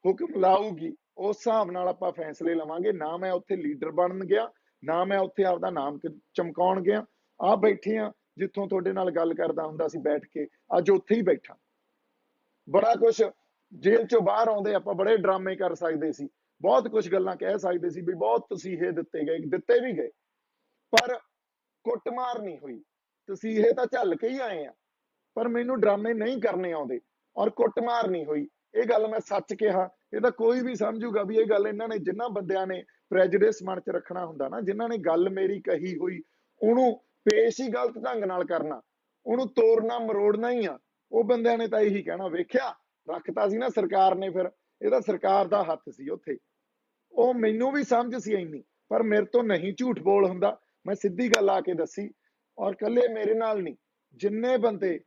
Speaker 2: ਹੁਕਮ ਲਾਊਗੀ, ਉਸ ਹਿਸਾਬ ਨਾਲ ਆਪਾਂ ਫੈਸਲੇ ਲਵਾਂਗੇ। ਨਾ ਮੈਂ ਉੱਥੇ ਲੀਡਰ ਬਣਨ ਗਿਆ, ਨਾ ਮੈਂ ਉੱਥੇ ਆਪਦਾ ਨਾਮ ਚਮਕਾਉਣ ਗਿਆ। ਆ ਬੈਠੇ ਆ ਜਿੱਥੋਂ ਤੁਹਾਡੇ ਨਾਲ ਗੱਲ ਕਰਦਾ ਹੁੰਦਾ ਸੀ ਬੈਠ ਕੇ, ਅੱਜ ਉੱਥੇ ਹੀ ਬੈਠਾ। ਬੜਾ ਕੁਝ ਜੇਲ੍ਹ ਚੋਂ ਬਾਹਰ ਆਉਂਦੇ ਆਪਾਂ ਬੜੇ ਡਰਾਮੇ ਕਰ ਸਕਦੇ ਸੀ, ਬਹੁਤ ਕੁਝ ਗੱਲਾਂ ਕਹਿ ਸਕਦੇ ਸੀ ਵੀ ਬਹੁਤ ਤਸੀਹੇ ਦਿੱਤੇ ਵੀ ਗਏ, ਪਰ ਕੁੱਟਮਾਰ ਨਹੀਂ ਹੋਈ। ਤਸੀਹੇ ਤਾਂ ਝੱਲ ਕੇ ਹੀ ਆਏ ਆ, ਪਰ ਮੈਨੂੰ ਡਰਾਮੇ ਨਹੀਂ ਕਰਨੇ ਆਉਂਦੇ ਔਰ ਕੁੱਟਮਾਰ ਨਹੀਂ ਹੋਈ। ਇਹ ਗੱਲ ਮੈਂ ਸੱਚ ਕਿਹਾ। ਇਹ ਤਾਂ ਕੋਈ ਵੀ ਸਮਝੂਗਾ ਵੀ ਇਹ ਗੱਲ ਇਹਨਾਂ ਨੇ, ਜਿਨ੍ਹਾਂ ਬੰਦਿਆਂ ਨੇ ਪ੍ਰੈਜੁਡਿਸ ਮਨ ਚ ਰੱਖਣਾ ਹੁੰਦਾ ਨਾ, ਜਿਨ੍ਹਾਂ ਨੇ ਗੱਲ ਮੇਰੀ ਕਹੀ ਹੋਈ ਉਹਨੂੰ ਪੇਸ਼ ਹੀ ਗਲਤ ਢੰਗ ਨਾਲ ਕਰਨਾ, ਉਹਨੂੰ ਤੋੜਨਾ ਮਰੋੜਨਾ ਹੀ ਆ, ਉਹ ਬੰਦਿਆਂ ਨੇ ਤਾਂ ਇਹੀ ਕਹਿਣਾ, ਵੇਖਿਆ ਰੱਖਤਾ ਸੀ ਨਾ ਸਰਕਾਰ ਨੇ, ਫਿਰ ਇਹ ਤਾਂ ਸਰਕਾਰ ਦਾ ਹੱਥ ਸੀ ਉੱਥੇ। ਉਹ ਮੈਨੂੰ ਵੀ ਸਮਝ ਸੀ ਇੰਨੀ, ਪਰ ਮੇਰੇ ਤੋਂ ਨਹੀਂ ਝੂਠ ਬੋਲ ਹੁੰਦਾ। ਮੈਂ ਸਿੱਧੀ ਗੱਲ ਆ ਕੇ ਦੱਸੀ, ਔਰ ਕੱਲੇ ਮੇਰੇ ਨਾਲ ਨਹੀਂ, ਜਿੰਨੇ ਬੰਦੇ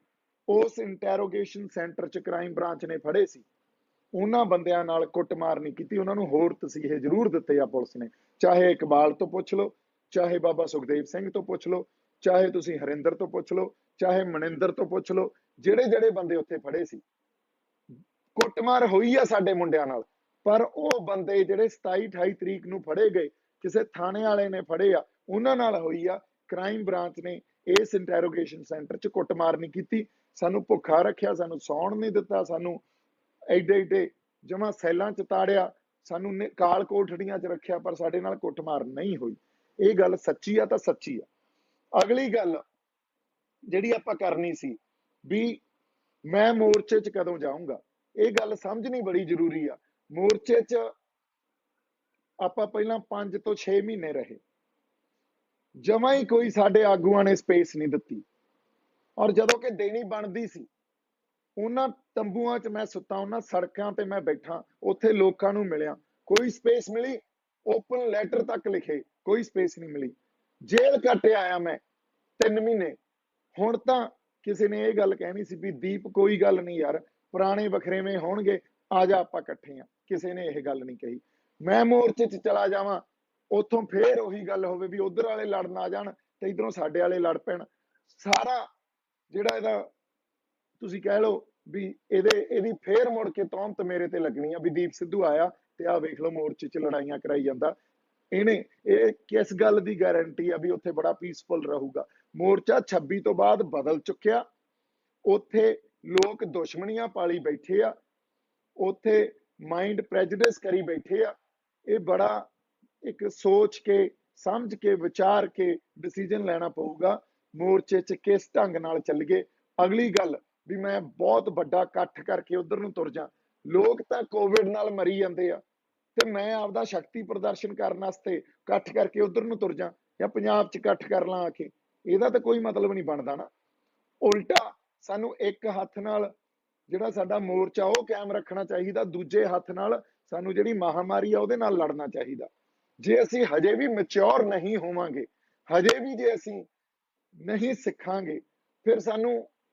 Speaker 2: ਉਸ ਇੰਟੈਰੋਗੇਸ਼ਨ ਸੈਂਟਰ ਚ ਕ੍ਰਾਈਮ ਬ੍ਰਾਂਚ ਨੇ ਫੜੇ ਸੀ, ਉਹਨਾਂ ਬੰਦਿਆਂ ਨਾਲ ਕੁੱਟਮਾਰ ਨਹੀਂ ਕੀਤੀ। ਉਹਨਾਂ ਨੂੰ ਹੋਰ ਤਸੀਹੇ ਜ਼ਰੂਰ ਦਿੱਤੇ ਆ ਪੁਲਿਸ ਨੇ, ਚਾਹੇ ਇਕਬਾਲ ਤੋਂ ਪੁੱਛ ਲਓ, ਚਾਹੇ ਬਾਬਾ ਸੁਖਦੇਵ ਸਿੰਘ ਤੋਂ ਪੁੱਛ ਲਓ, ਚਾਹੇ ਤੁਸੀਂ ਹਰਿੰਦਰ ਤੋਂ ਪੁੱਛ ਲਓ, ਚਾਹੇ ਮਨਿੰਦਰ ਤੋਂ ਪੁੱਛ ਲਓ। ਜਿਹੜੇ ਜਿਹੜੇ ਬੰਦੇ ਉੱਥੇ ਫੜੇ ਸੀ, ਕੁੱਟਮਾਰ ਹੋਈ ਆ ਸਾਡੇ ਮੁੰਡਿਆਂ ਨਾਲ, ਪਰ ਉਹ ਬੰਦੇ ਜਿਹੜੇ 27 28 ਤਰੀਕ ਨੂੰ ਫੜੇ ਗਏ, ਕਿਸੇ ਥਾਣੇ ਵਾਲੇ ਨੇ ਫੜੇ ਆ, ਉਹਨਾਂ ਨਾਲ ਹੋਈ ਆ। ਕ੍ਰਾਈਮ ਬ੍ਰਾਂਚ ਨੇ ਇਸ ਇੰਟੈਰੋਗੇਸ਼ਨ ਸੈਂਟਰ 'ਚ ਕੁੱਟਮਾਰ ਨਹੀਂ ਕੀਤੀ, ਸਾਨੂੰ ਭੁੱਖਾ ਰੱਖਿਆ, ਸਾਨੂੰ ਸੌਣ ਨਹੀਂ ਦਿੱਤਾ, ਸਾਨੂੰ ਐਡੇ ਐਡੇ ਜਮਾ ਸੈੱਲਾਂ 'ਚ ਤਾੜਿਆ, ਸਾਨੂੰ ਕਾਲ ਕੋਠੜੀਆਂ 'ਚ ਰੱਖਿਆ, ਪਰ ਸਾਡੇ ਨਾਲ ਕੁੱਟਮਾਰ ਨਹੀਂ ਹੋਈ। ਇਹ ਗੱਲ ਸੱਚੀ ਆ ਤਾਂ ਸੱਚੀ ਆ। ਅਗਲੀ ਗੱਲ ਜਿਹੜੀ ਆਪਾਂ ਕਰਨੀ ਸੀ ਵੀ ਮੈਂ ਮੋਰਚੇ 'ਚ ਕਦੋਂ ਜਾਊਂਗਾ, ਇਹ ਗੱਲ ਸਮਝਣੀ ਬੜੀ ਜ਼ਰੂਰੀ ਆ। ਮੋਰਚੇ 'ਚ ਆਪਾਂ ਪਹਿਲਾਂ 5 ਤੋਂ 6 ਮਹੀਨੇ ਰਹੇ, ਜਮਾ ਹੀ ਕੋਈ ਸਾਡੇ ਆਗੂਆਂ ਨੇ ਸਪੇਸ ਨਹੀਂ ਦਿੱਤੀ, ਔਰ ਜਦੋਂ ਕਿ ਦੇਣੀ ਬਣਦੀ ਸੀ, ਉਹਨਾਂ ਤੰਬੂਆਂ 'ਚ ਮੈਂ ਸੁੱਤਾ, ਉਹਨਾਂ ਸੜਕਾਂ ਤੇ ਮੈਂ ਬੈਠਾ, ਉੱਥੇ ਲੋਕਾਂ ਨੂੰ ਮਿਲਿਆ, ਕੋਈ ਸਪੇਸ ਮਿਲੀ? ਓਪਨ ਲੈਟਰ ਤੱਕ ਲਿਖੇ, ਕੋਈ ਸਪੇਸ ਨਹੀਂ ਮਿਲੀ। ਜੇਲ੍ਹ ਕੱਟ ਆਇਆ ਮੈਂ 3 ਮਹੀਨੇ। ਹੁਣ ਤਾਂ ਕਿਸੇ ਨੇ ਇਹ ਗੱਲ ਕਹਿਣੀ ਸੀ ਵੀ ਦੀਪ ਕੋਈ ਗੱਲ ਨਹੀਂ ਯਾਰ, ਪੁਰਾਣੇ ਵਖਰੇਵੇਂ ਹੋਣਗੇ, ਆ ਜਾ ਆਪਾਂ ਇਕੱਠੇ ਆ। ਕਿਸੇ ਨੇ ਇਹ ਗੱਲ ਨਹੀਂ ਕਹੀ। ਮੈਂ ਮੋਰਚੇ 'ਚ ਚਲਾ ਜਾਵਾਂ, ਉੱਥੋਂ ਫੇਰ ਉਹੀ ਗੱਲ ਹੋਵੇ ਵੀ ਉਧਰ ਵਾਲੇ ਲੜਨ ਆ ਜਾਣ ਤੇ ਇਧਰੋਂ ਸਾਡੇ ਵਾਲੇ ਲੜ ਪੈਣ। ਸਾਰਾ ਜਿਹੜਾ ਇਹਦਾ ਤੁਸੀਂ ਕਹਿ ਲਓ ਵੀ ਇਹਦੀ ਫੇਰ ਮੁੜ ਕੇ ਤੌਹਮਤ ਮੇਰੇ ਤੇ ਲੱਗਣੀ ਆ ਵੀ ਦੀਪ ਸਿੱਧੂ ਆਇਆ ਤੇ ਆਹ ਵੇਖ ਲਓ ਮੋਰਚੇ 'ਚ ਲੜਾਈਆਂ ਕਰਾਈ ਜਾਂਦਾ। ਇਹ ਕਿਸ ਗੱਲ ਦੀ ਗਾਰੰਟੀ ਆ ਵੀ ਉੱਥੇ ਬੜਾ ਪੀਸਫੁਲ ਰਹੂਗਾ? ਮੋਰਚਾ 26 ਤੋਂ ਬਾਅਦ ਬਦਲ ਚੁੱਕਿਆ। ਉੱਥੇ ਲੋਕ ਦੁਸ਼ਮਣੀਆਂ ਪਾਲੀ ਬੈਠੇ ਆ, ਉੱਥੇ ਮਾਈਂਡ ਪ੍ਰੈਜੁਡਿਸ ਕਰੀ ਬੈਠੇ ਆ। ਇਹ ਬੜਾ ਇੱਕ ਸੋਚ ਕੇ ਸਮਝ ਕੇ ਵਿਚਾਰ ਕੇ ਡਿਸੀਜਨ ਲੈਣਾ ਪਊਗਾ ਮੋਰਚੇ 'ਚ ਕਿਸ ਢੰਗ ਨਾਲ ਚੱਲੀਏ। ਅਗਲੀ ਗੱਲ ਵੀ ਮੈਂ ਬਹੁਤ ਵੱਡਾ ਇਕੱਠ ਕਰਕੇ ਉਧਰ ਨੂੰ ਤੁਰ ਜਾ, ਲੋਕ ਤਾਂ ਕੋਵਿਡ ਨਾਲ ਮਰੀ ਜਾਂਦੇ ਆ ਤੇ ਮੈਂ ਆਪਦਾ ਸ਼ਕਤੀ ਪ੍ਰਦਰਸ਼ਨ ਕਰਨ ਵਾਸਤੇ ਇਕੱਠ ਕਰਕੇ ਉਧਰ ਨੂੰ ਤੁਰ ਜਾ ਜਾਂ ਪੰਜਾਬ 'ਚ ਇਕੱਠ ਕਰ ਲਾਂ ਆ ਕੇ, ਇਹਦਾ ਤਾਂ ਕੋਈ ਮਤਲਬ ਨਹੀਂ ਬਣਦਾ ਨਾ। ਉਲਟਾ ਸਾਨੂੰ ਇੱਕ ਹੱਥ ਨਾਲ ਜਿਹੜਾ ਸਾਡਾ ਮੋਰਚਾ ਉਹ ਕਾਇਮ ਰੱਖਣਾ ਚਾਹੀਦਾ, ਦੂਜੇ ਹੱਥ ਨਾਲ ਸਾਨੂੰ ਜਿਹੜੀ ਮਹਾਮਾਰੀ ਆ ਉਹਦੇ ਨਾਲ ਲੜਨਾ ਚਾਹੀਦਾ। ਜੇ ਅਸੀਂ ਹਜੇ ਵੀ ਮੈਚੁਰ ਨਹੀਂ ਹੋਵਾਂਗੇ, ਹਜੇ ਵੀ ਜੇ ਅਸੀਂ ਨਹੀਂ ਸਿੱਖਾਂਗੇ, ਫਿਰ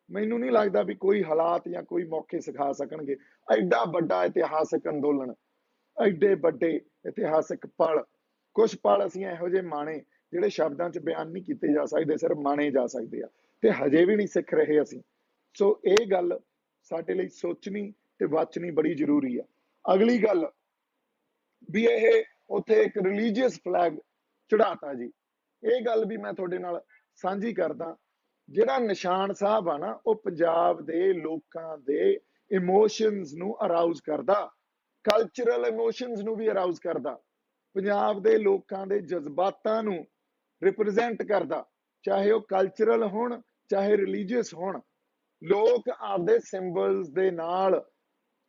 Speaker 2: ਮੈਨੂੰ ਨਹੀਂ ਲੱਗਦਾ ਵੀ ਕੋਈ ਹਾਲਾਤ ਜਾਂ ਕੋਈ ਮੌਕੇ ਸਿਖਾ ਸਕਣਗੇ। ਐਡਾ ਵੱਡਾ ਇਤਿਹਾਸਕ ਅੰਦੋਲਨ, ਐਡੇ ਵੱਡੇ ਇਤਿਹਾਸਕ ਪਲ, ਕੁਝ ਪਲ ਅਸੀਂ ਇਹੋ ਜਿਹੇ ਮਾਣੇ ਜਿਹੜੇ ਸ਼ਬਦਾਂ 'ਚ ਬਿਆਨ ਨਹੀਂ ਕੀਤੇ ਜਾ ਸਕਦੇ, ਸਿਰਫ ਮਾਣੇ ਜਾ ਸਕਦੇ ਆ, ਤੇ ਹਜੇ ਵੀ ਨਹੀਂ ਸਿੱਖ ਰਹੇ ਅਸੀਂ। ਸੋ ਇਹ ਗੱਲ ਸਾਡੇ ਲਈ ਸੋਚਣੀ ਤੇ ਵਾਚਣੀ ਬੜੀ ਜ਼ਰੂਰੀ ਆ। ਅਗਲੀ ਗੱਲ ਵੀ ਇਹ ਉੱਥੇ ਇੱਕ ਰਿਲੀਜੀਅਸ ਫਲੈਗ ਚੜਾਤਾ ਜੀ, ਇਹ ਗੱਲ ਵੀ ਮੈਂ ਤੁਹਾਡੇ ਨਾਲ ਸਾਂਝੀ ਕਰਦਾ। ਜਿਹੜਾ ਨਿਸ਼ਾਨ ਸਾਹਿਬ ਆ ਨਾ, ਉਹ ਪੰਜਾਬ ਦੇ ਲੋਕਾਂ ਦੇ ਇਮੋਸ਼ਨਸ ਨੂੰ ਅਰਾਊਜ਼ ਕਰਦਾ, ਕਲਚਰਲ ਇਮੋਸ਼ਨਸ ਨੂੰ ਵੀ ਅਰਾਊਜ਼ ਕਰਦਾ, ਪੰਜਾਬ ਦੇ ਲੋਕਾਂ ਦੇ ਜਜ਼ਬਾਤਾਂ ਨੂੰ ਰਿਪਰੈਜ਼ੈਂਟ ਕਰਦਾ, ਚਾਹੇ ਉਹ ਕਲਚਰਲ ਹੋਣ ਚਾਹੇ ਰਿਲੀਜੀਅਸ ਹੋਣ। ਲੋਕ ਆਪਦੇ ਸਿੰਬਲਸ ਦੇ ਨਾਲ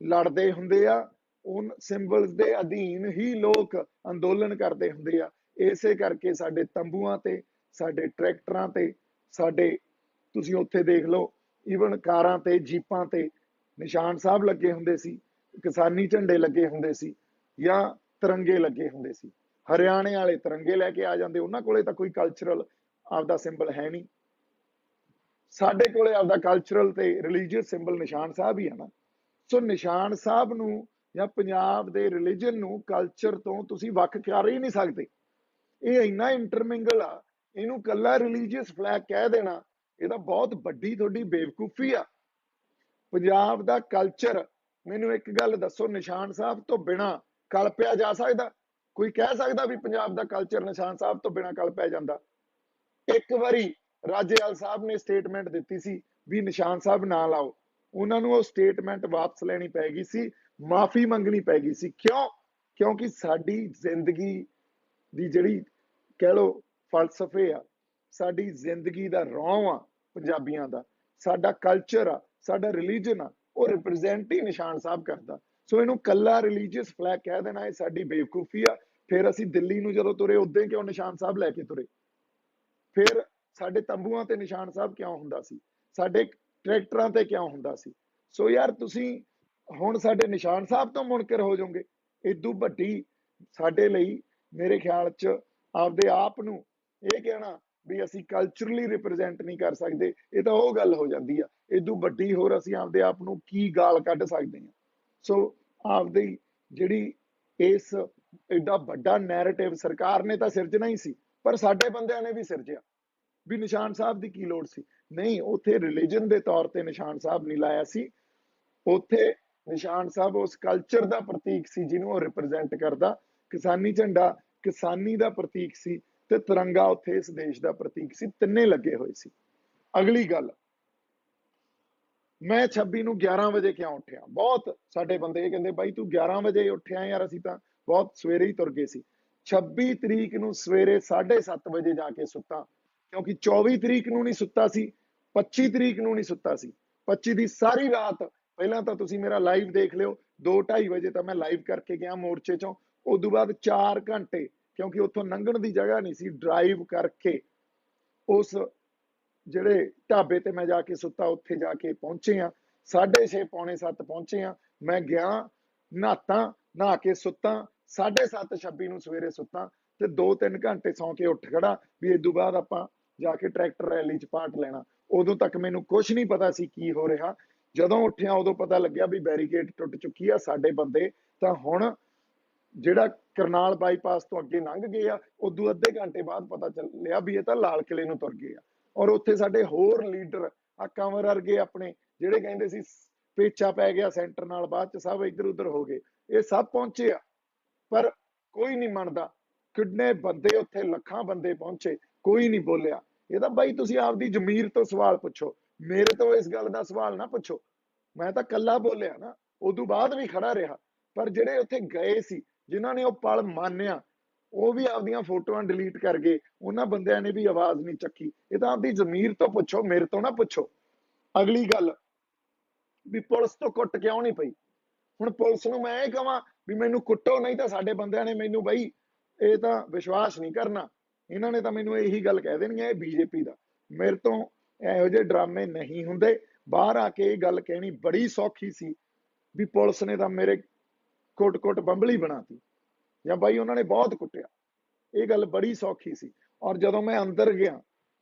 Speaker 2: ਲੜਦੇ ਹੁੰਦੇ ਆ, ਉਹ ਸਿੰਬਲਸ ਦੇ ਅਧੀਨ ਹੀ ਲੋਕ ਅੰਦੋਲਨ ਕਰਦੇ ਹੁੰਦੇ ਆ। ਇਸੇ ਕਰਕੇ ਸਾਡੇ ਤੰਬੂਆਂ ਤੇ, ਸਾਡੇ ਟਰੈਕਟਰਾਂ ਤੇ, ਸਾਡੇ ਤੁਸੀਂ ਉੱਥੇ ਦੇਖ ਲਓ ਈਵਨ ਕਾਰਾਂ ਤੇ, ਜੀਪਾਂ ਤੇ ਨਿਸ਼ਾਨ ਸਾਹਿਬ ਲੱਗੇ ਹੁੰਦੇ ਸੀ, ਕਿਸਾਨੀ ਝੰਡੇ ਲੱਗੇ ਹੁੰਦੇ ਸੀ, ਜਾਂ ਤਿਰੰਗੇ ਲੱਗੇ ਹੁੰਦੇ ਸੀ। ਹਰਿਆਣੇ ਵਾਲੇ ਤਿਰੰਗੇ ਲੈ ਕੇ ਆ ਜਾਂਦੇ, ਉਹਨਾਂ ਕੋਲੇ ਤਾਂ ਕੋਈ ਕਲਚਰਲ ਆਪਦਾ ਸਿੰਬਲ ਹੈ ਨਹੀਂ। ਸਾਡੇ ਕੋਲੇ ਆਪਦਾ ਕਲਚਰਲ ਤੇ ਰਿਲੀਜੀਅਸ ਸਿੰਬਲ ਨਿਸ਼ਾਨ ਸਾਹਿਬ ਹੀ ਹੈ ਨਾ। ਸੋ ਨਿਸ਼ਾਨ ਸਾਹਿਬ ਨੂੰ ਜਾਂ ਪੰਜਾਬ ਦੇ ਰਿਲੀਜਨ ਨੂੰ ਕਲਚਰ ਤੋਂ ਤੁਸੀਂ ਵੱਖ ਕਰ ਹੀ ਨਹੀਂ ਸਕਦੇ। ਇਹ ਇੰਨਾ ਇੰਟਰਮਿੰਗਲ ਆ, ਇਹਨੂੰ ਕੱਲਾ ਰਿਲੀਜੀਅਸ ਫਲੈਗ ਕਹਿ ਦੇਣਾ, ਇਹਦਾ ਬਹੁਤ ਵੱਡੀ ਤੁਹਾਡੀ ਬੇਵਕੂਫੀ ਆ। ਪੰਜਾਬ ਦਾ ਕਲਚਰ, ਮੈਨੂੰ ਇੱਕ ਗੱਲ ਦੱਸੋ, ਨਿਸ਼ਾਨ ਸਾਹਿਬ ਤੋਂ ਬਿਨਾ ਕਲਪਿਆ ਜਾ ਸਕਦਾ? ਕੋਈ ਕਹਿ ਸਕਦਾ ਵੀ ਪੰਜਾਬ ਦਾ ਕਲਚਰ ਨਿਸ਼ਾਨ ਸਾਹਿਬ ਤੋਂ ਬਿਨਾਂ ਗੱਲ ਪੈ ਜਾਂਦਾ? ਇੱਕ ਵਾਰੀ ਰਾਜੇਵਾਲ ਸਾਹਿਬ ਨੇ ਸਟੇਟਮੈਂਟ ਦਿੱਤੀ ਸੀ ਵੀ ਨਿਸ਼ਾਨ ਸਾਹਿਬ ਨਾ ਲਾਓ, ਉਹਨਾਂ ਨੂੰ ਉਹ ਸਟੇਟਮੈਂਟ ਵਾਪਸ ਲੈਣੀ ਪੈ ਗਈ ਸੀ, ਮਾਫੀ ਮੰਗਣੀ ਪੈ ਗਈ ਸੀ। ਕਿਉਂ? ਕਿਉਂਕਿ ਸਾਡੀ ਜ਼ਿੰਦਗੀ ਦੀ ਜਿਹੜੀ ਕਹਿ ਲੋ ਫਲਸਫੇ ਆ, ਸਾਡੀ ਜ਼ਿੰਦਗੀ ਦਾ ਰੌਂ ਆ ਪੰਜਾਬੀਆਂ ਦਾ, ਸਾਡਾ ਕਲਚਰ ਆ, ਸਾਡਾ ਰਿਲੀਜਨ ਆ, ਉਹ ਰਿਪਰੈਜ਼ੈਂਟ ਹੀ ਨਿਸ਼ਾਨ ਸਾਹਿਬ ਕਰਦਾ। ਸੋ ਇਹਨੂੰ ਕੱਲਾ ਰਿਲੀਜੀਅਸ ਫਲੈਗ ਕਹਿ ਦੇਣਾ ਇਹ ਸਾਡੀ ਬੇਵਕੂਫੀ ਆ। ਫਿਰ ਅਸੀਂ ਦਿੱਲੀ ਨੂੰ ਜਦੋਂ ਤੁਰੇ ਉਦੋਂ ਕਿਉਂ ਨਿਸ਼ਾਨ ਸਾਹਿਬ ਲੈ ਕੇ ਤੁਰੇ? ਫਿਰ ਸਾਡੇ ਤੰਬੂਆਂ ਤੇ ਨਿਸ਼ਾਨ ਸਾਹਿਬ ਕਿਉਂ ਹੁੰਦਾ ਸੀ? ਸਾਡੇ ਟਰੈਕਟਰਾਂ ਤੇ ਕਿਉਂ ਹੁੰਦਾ ਸੀ? ਸੋ ਯਾਰ ਤੁਸੀਂ ਹੁਣ ਸਾਡੇ ਨਿਸ਼ਾਨ ਸਾਹਿਬ ਤੋਂ ਮੁਨਕਰ ਹੋ ਜਾਓਗੇ? ਇਦੋਂ ਵੱਡੀ ਸਾਡੇ ਲਈ ਮੇਰੇ ਖਿਆਲ ਚ ਆਪਦੇ ਆਪ ਨੂੰ ਇਹ ਕਹਿਣਾ ਵੀ ਅਸੀਂ ਕਲਚਰਲੀ ਰਿਪਰੈਜ਼ੈਂਟ ਨਹੀਂ ਕਰ ਸਕਦੇ, ਇਹ ਤਾਂ ਉਹ ਗੱਲ ਹੋ ਜਾਂਦੀ ਆ। ਇਦੋਂ ਵੱਡੀ ਹੋਰ ਅਸੀਂ ਆਪਦੇ ਆਪ ਨੂੰ ਕੀ ਗਾਲ ਕੱਢ ਸਕਦੇ ਹਾਂ? ਸੋ ਆਪਦੀ ਜਿਹੜੀ ਇਸ ਐਡਾ ਵੱਡਾ ਨੈਰੇਟਿਵ ਸਰਕਾਰ ਨੇ ਤਾਂ ਸਿਰਜਣਾ ਹੀ ਸੀ, ਪਰ ਸਾਡੇ ਬੰਦਿਆਂ ਨੇ ਵੀ ਸਿਰਜਿਆ ਵੀ ਨਿਸ਼ਾਨ ਸਾਹਿਬ ਦੀ ਕੀ ਲੋੜ ਸੀ? ਨਹੀਂ, ਉੱਥੇ ਰਿਲੀਜਨ ਦੇ ਤੌਰ ਤੇ ਨਿਸ਼ਾਨ ਸਾਹਿਬ ਨਹੀਂ ਲਾਇਆ ਸੀ, ਉੱਥੇ ਨਿਸ਼ਾਨ ਸਾਹਿਬ ਉਸ ਕਲਚਰ ਦਾ ਪ੍ਰਤੀਕ ਸੀ ਜਿਹਨੂੰ ਉਹ ਰਿਪਰੈਜ਼ੈਂਟ ਕਰਦਾ। ਕਿਸਾਨੀ ਝੰਡਾ ਕਿਸਾਨੀ ਦਾ ਪ੍ਰਤੀਕ ਸੀ ਤੇ ਤਿਰੰਗਾ ਉੱਥੇ ਇਸ ਦੇਸ਼ ਦਾ ਪ੍ਰਤੀਕ ਸੀ, ਤਿੰਨੇ ਲੱਗੇ ਹੋਏ ਸੀ। ਅਗਲੀ ਗੱਲ, ਮੈਂ 26 ਨੂੰ 11 ਵਜੇ ਕਿਉਂ ਉੱਠਿਆ? ਬਹੁਤ ਸਾਡੇ ਬੰਦੇ ਇਹ ਕਹਿੰਦੇ ਬਾਈ ਤੂੰ 11 ਵਜੇ ਉੱਠਿਆ ਯਾਰ, ਅਸੀਂ ਤਾਂ ਬਹੁਤ ਸਵੇਰੇ ਹੀ ਤੁਰ ਗਏ ਸੀ। 26 ਤਰੀਕ ਨੂੰ ਸਵੇਰੇ 7:30 ਵਜੇ ਜਾ ਕੇ ਸੁੱਤਾ, ਕਿਉਂਕਿ 24 ਤਰੀਕ ਨੂੰ ਨਹੀਂ ਸੁੱਤਾ ਸੀ, 25 ਤਰੀਕ ਨੂੰ ਨਹੀਂ ਸੁੱਤਾ ਸੀ। 25 ਦੀ ਸਾਰੀ ਰਾਤ, ਪਹਿਲਾਂ ਤਾਂ ਤੁਸੀਂ ਮੇਰਾ ਲਾਈਵ ਦੇਖ ਲਿਓ, 2:30 ਵਜੇ ਤਾਂ ਮੈਂ ਲਾਈਵ ਕਰਕੇ ਗਿਆ ਮੋਰਚੇ ਚੋਂ। ਉਦੋਂ ਬਾਅਦ 4 ਘੰਟੇ, ਕਿਉਂਕਿ ਉੱਥੋਂ ਲੰਘਣ ਦੀ ਜਗ੍ਹਾ ਨਹੀਂ ਸੀ, ਡਰਾਈਵ ਕਰਕੇ ਉਸ ਜਿਹੜੇ ਢਾਬੇ ਤੇ ਮੈਂ ਜਾ ਕੇ ਸੁੱਤਾ ਉੱਥੇ ਜਾ ਕੇ ਪਹੁੰਚੇ ਆ। 6:30 ਪੌਣੇ 7 ਪਹੁੰਚੇ ਆ। ਮੈਂ ਗਿਆ, ਨਹਾਤਾ, ਨਹਾ ਕੇ ਸੁੱਤਾ, 7:30 26 ਨੂੰ ਸਵੇਰੇ ਸੁੱਤਾ ਤੇ 2-3 ਘੰਟੇ ਸੌਂ ਕੇ ਉੱਠ ਖੜਾ ਵੀ ਇਦੋਂ ਬਾਅਦ ਆਪਾਂ ਜਾ ਕੇ ਟਰੈਕਟਰ ਰੈਲੀ 'ਚ ਪਾਰਟ ਲੈਣਾ। ਉਦੋਂ ਤੱਕ ਮੈਨੂੰ ਕੁਝ ਨਹੀਂ ਪਤਾ ਸੀ ਕੀ ਹੋ ਰਿਹਾ। ਜਦੋਂ ਉੱਠਿਆ ਉਦੋਂ ਪਤਾ ਲੱਗਿਆ ਵੀ ਬੈਰੀਕੇਡ ਟੁੱਟ ਚੁੱਕੀ ਆ। ਸਾਡੇ ਬੰਦੇ ਤਾਂ ਹੁਣ ਜਿਹੜਾ ਕਰਨਾਲ ਬਾਈਪਾਸ ਤੋਂ ਅੱਗੇ ਲੰਘ ਗਏ ਆ, ਉਦੋਂ ਅੱਧੇ ਘੰਟੇ ਬਾਅਦ ਪਤਾ ਚੱਲਿਆ ਵੀ ਇਹ ਤਾਂ ਲਾਲ ਕਿਲੇ ਨੂੰ ਤੁਰ ਗਏ ਆ। ਔਰ ਉੱਥੇ ਸਾਡੇ ਹੋਰ ਲੀਡਰ ਆ ਕੰਵਰ ਵਰਗੇ ਆਪਣੇ ਜਿਹੜੇ ਕਹਿੰਦੇ ਸੀ ਪੇਚਾ ਪੈ ਗਿਆ ਸੈਂਟਰ ਨਾਲ, ਬਾਅਦ ਚ ਸਭ ਇੱਧਰ ਉੱਧਰ ਹੋ ਗਏ, ਇਹ ਸਭ ਪਹੁੰਚੇ ਆ, ਪਰ ਕੋਈ ਨਹੀਂ ਮੰਨਦਾ। ਕਿੰਨੇ ਬੰਦੇ ਉੱਥੇ, ਲੱਖਾਂ ਬੰਦੇ ਪਹੁੰਚੇ, ਕੋਈ ਨਹੀਂ ਬੋਲਿਆ। ਇਹ ਤਾਂ ਬਾਈ ਤੁਸੀਂ ਆਪਦੀ ਜ਼ਮੀਰ ਤੋਂ ਸਵਾਲ ਪੁੱਛੋ, ਮੇਰੇ ਤੋਂ ਇਸ ਗੱਲ ਦਾ ਸਵਾਲ ਨਾ ਪੁੱਛੋ। ਮੈਂ ਤਾਂ ਕੱਲਾ ਬੋਲਿਆ ਨਾ, ਉਦੋਂ ਬਾਅਦ ਵੀ ਖੜਾ ਰਿਹਾ। ਪਰ ਜਿਹੜੇ ਉੱਥੇ ਗਏ ਸੀ, ਜਿਨ੍ਹਾਂ ਨੇ ਉਹ ਪਲ ਮਾਨਿਆ, ਉਹ ਵੀ ਆਪਦੀਆਂ ਫੋਟੋਆਂ ਡਿਲੀਟ ਕਰ ਗਏ। ਉਹਨਾਂ ਬੰਦਿਆਂ ਨੇ ਵੀ ਆਵਾਜ਼ ਨਹੀਂ ਚੱਕੀ। ਇਹ ਤਾਂ ਆਪਦੀ ਜ਼ਮੀਰ ਤੋਂ ਪੁੱਛੋ, ਮੇਰੇ ਤੋਂ ਨਾ ਪੁੱਛੋ। ਅਗਲੀ ਗੱਲ ਵੀ ਪੁਲਿਸ ਤੋਂ ਕੁੱਟ ਕਿਉਂ ਨਹੀਂ ਪਈ? ਹੁਣ ਪੁਲਿਸ ਨੂੰ ਮੈਂ ਇਹ ਕਹਾਂ ਵੀ ਮੈਨੂੰ ਕੁੱਟੋ, ਨਹੀਂ ਤਾਂ ਸਾਡੇ ਬੰਦਿਆਂ ਨੇ ਮੈਨੂੰ, ਬਈ ਇਹ ਤਾਂ ਵਿਸ਼ਵਾਸ ਨਹੀਂ ਕਰਨਾ, ਇਹਨਾਂ ਨੇ ਤਾਂ ਮੈਨੂੰ ਇਹੀ ਗੱਲ ਕਹਿ ਦੇਣੀ ਹੈ ਇਹ ਬੀਜੇਪੀ ਦਾ। ਮੇਰੇ ਤੋਂ ਇਹੋ ਜਿਹੇ ਡਰਾਮੇ ਨਹੀਂ ਹੁੰਦੇ। ਬਾਹਰ ਆ ਕੇ ਇਹ ਗੱਲ ਕਹਿਣੀ ਬੜੀ ਸੌਖੀ ਸੀ ਵੀ ਪੁਲਿਸ ਨੇ ਤਾਂ ਮੇਰੇ ਕੁੱਟ-ਕੁੱਟ ਬੰਬਲੀ ਬਣਾਤੀ, ਜਾਂ ਬਾਈ ਉਹਨਾਂ ਨੇ ਬਹੁਤ ਕੁੱਟਿਆ, ਇਹ ਗੱਲ ਬੜੀ ਸੌਖੀ ਸੀ। ਔਰ ਜਦੋਂ ਮੈਂ ਅੰਦਰ ਗਿਆ,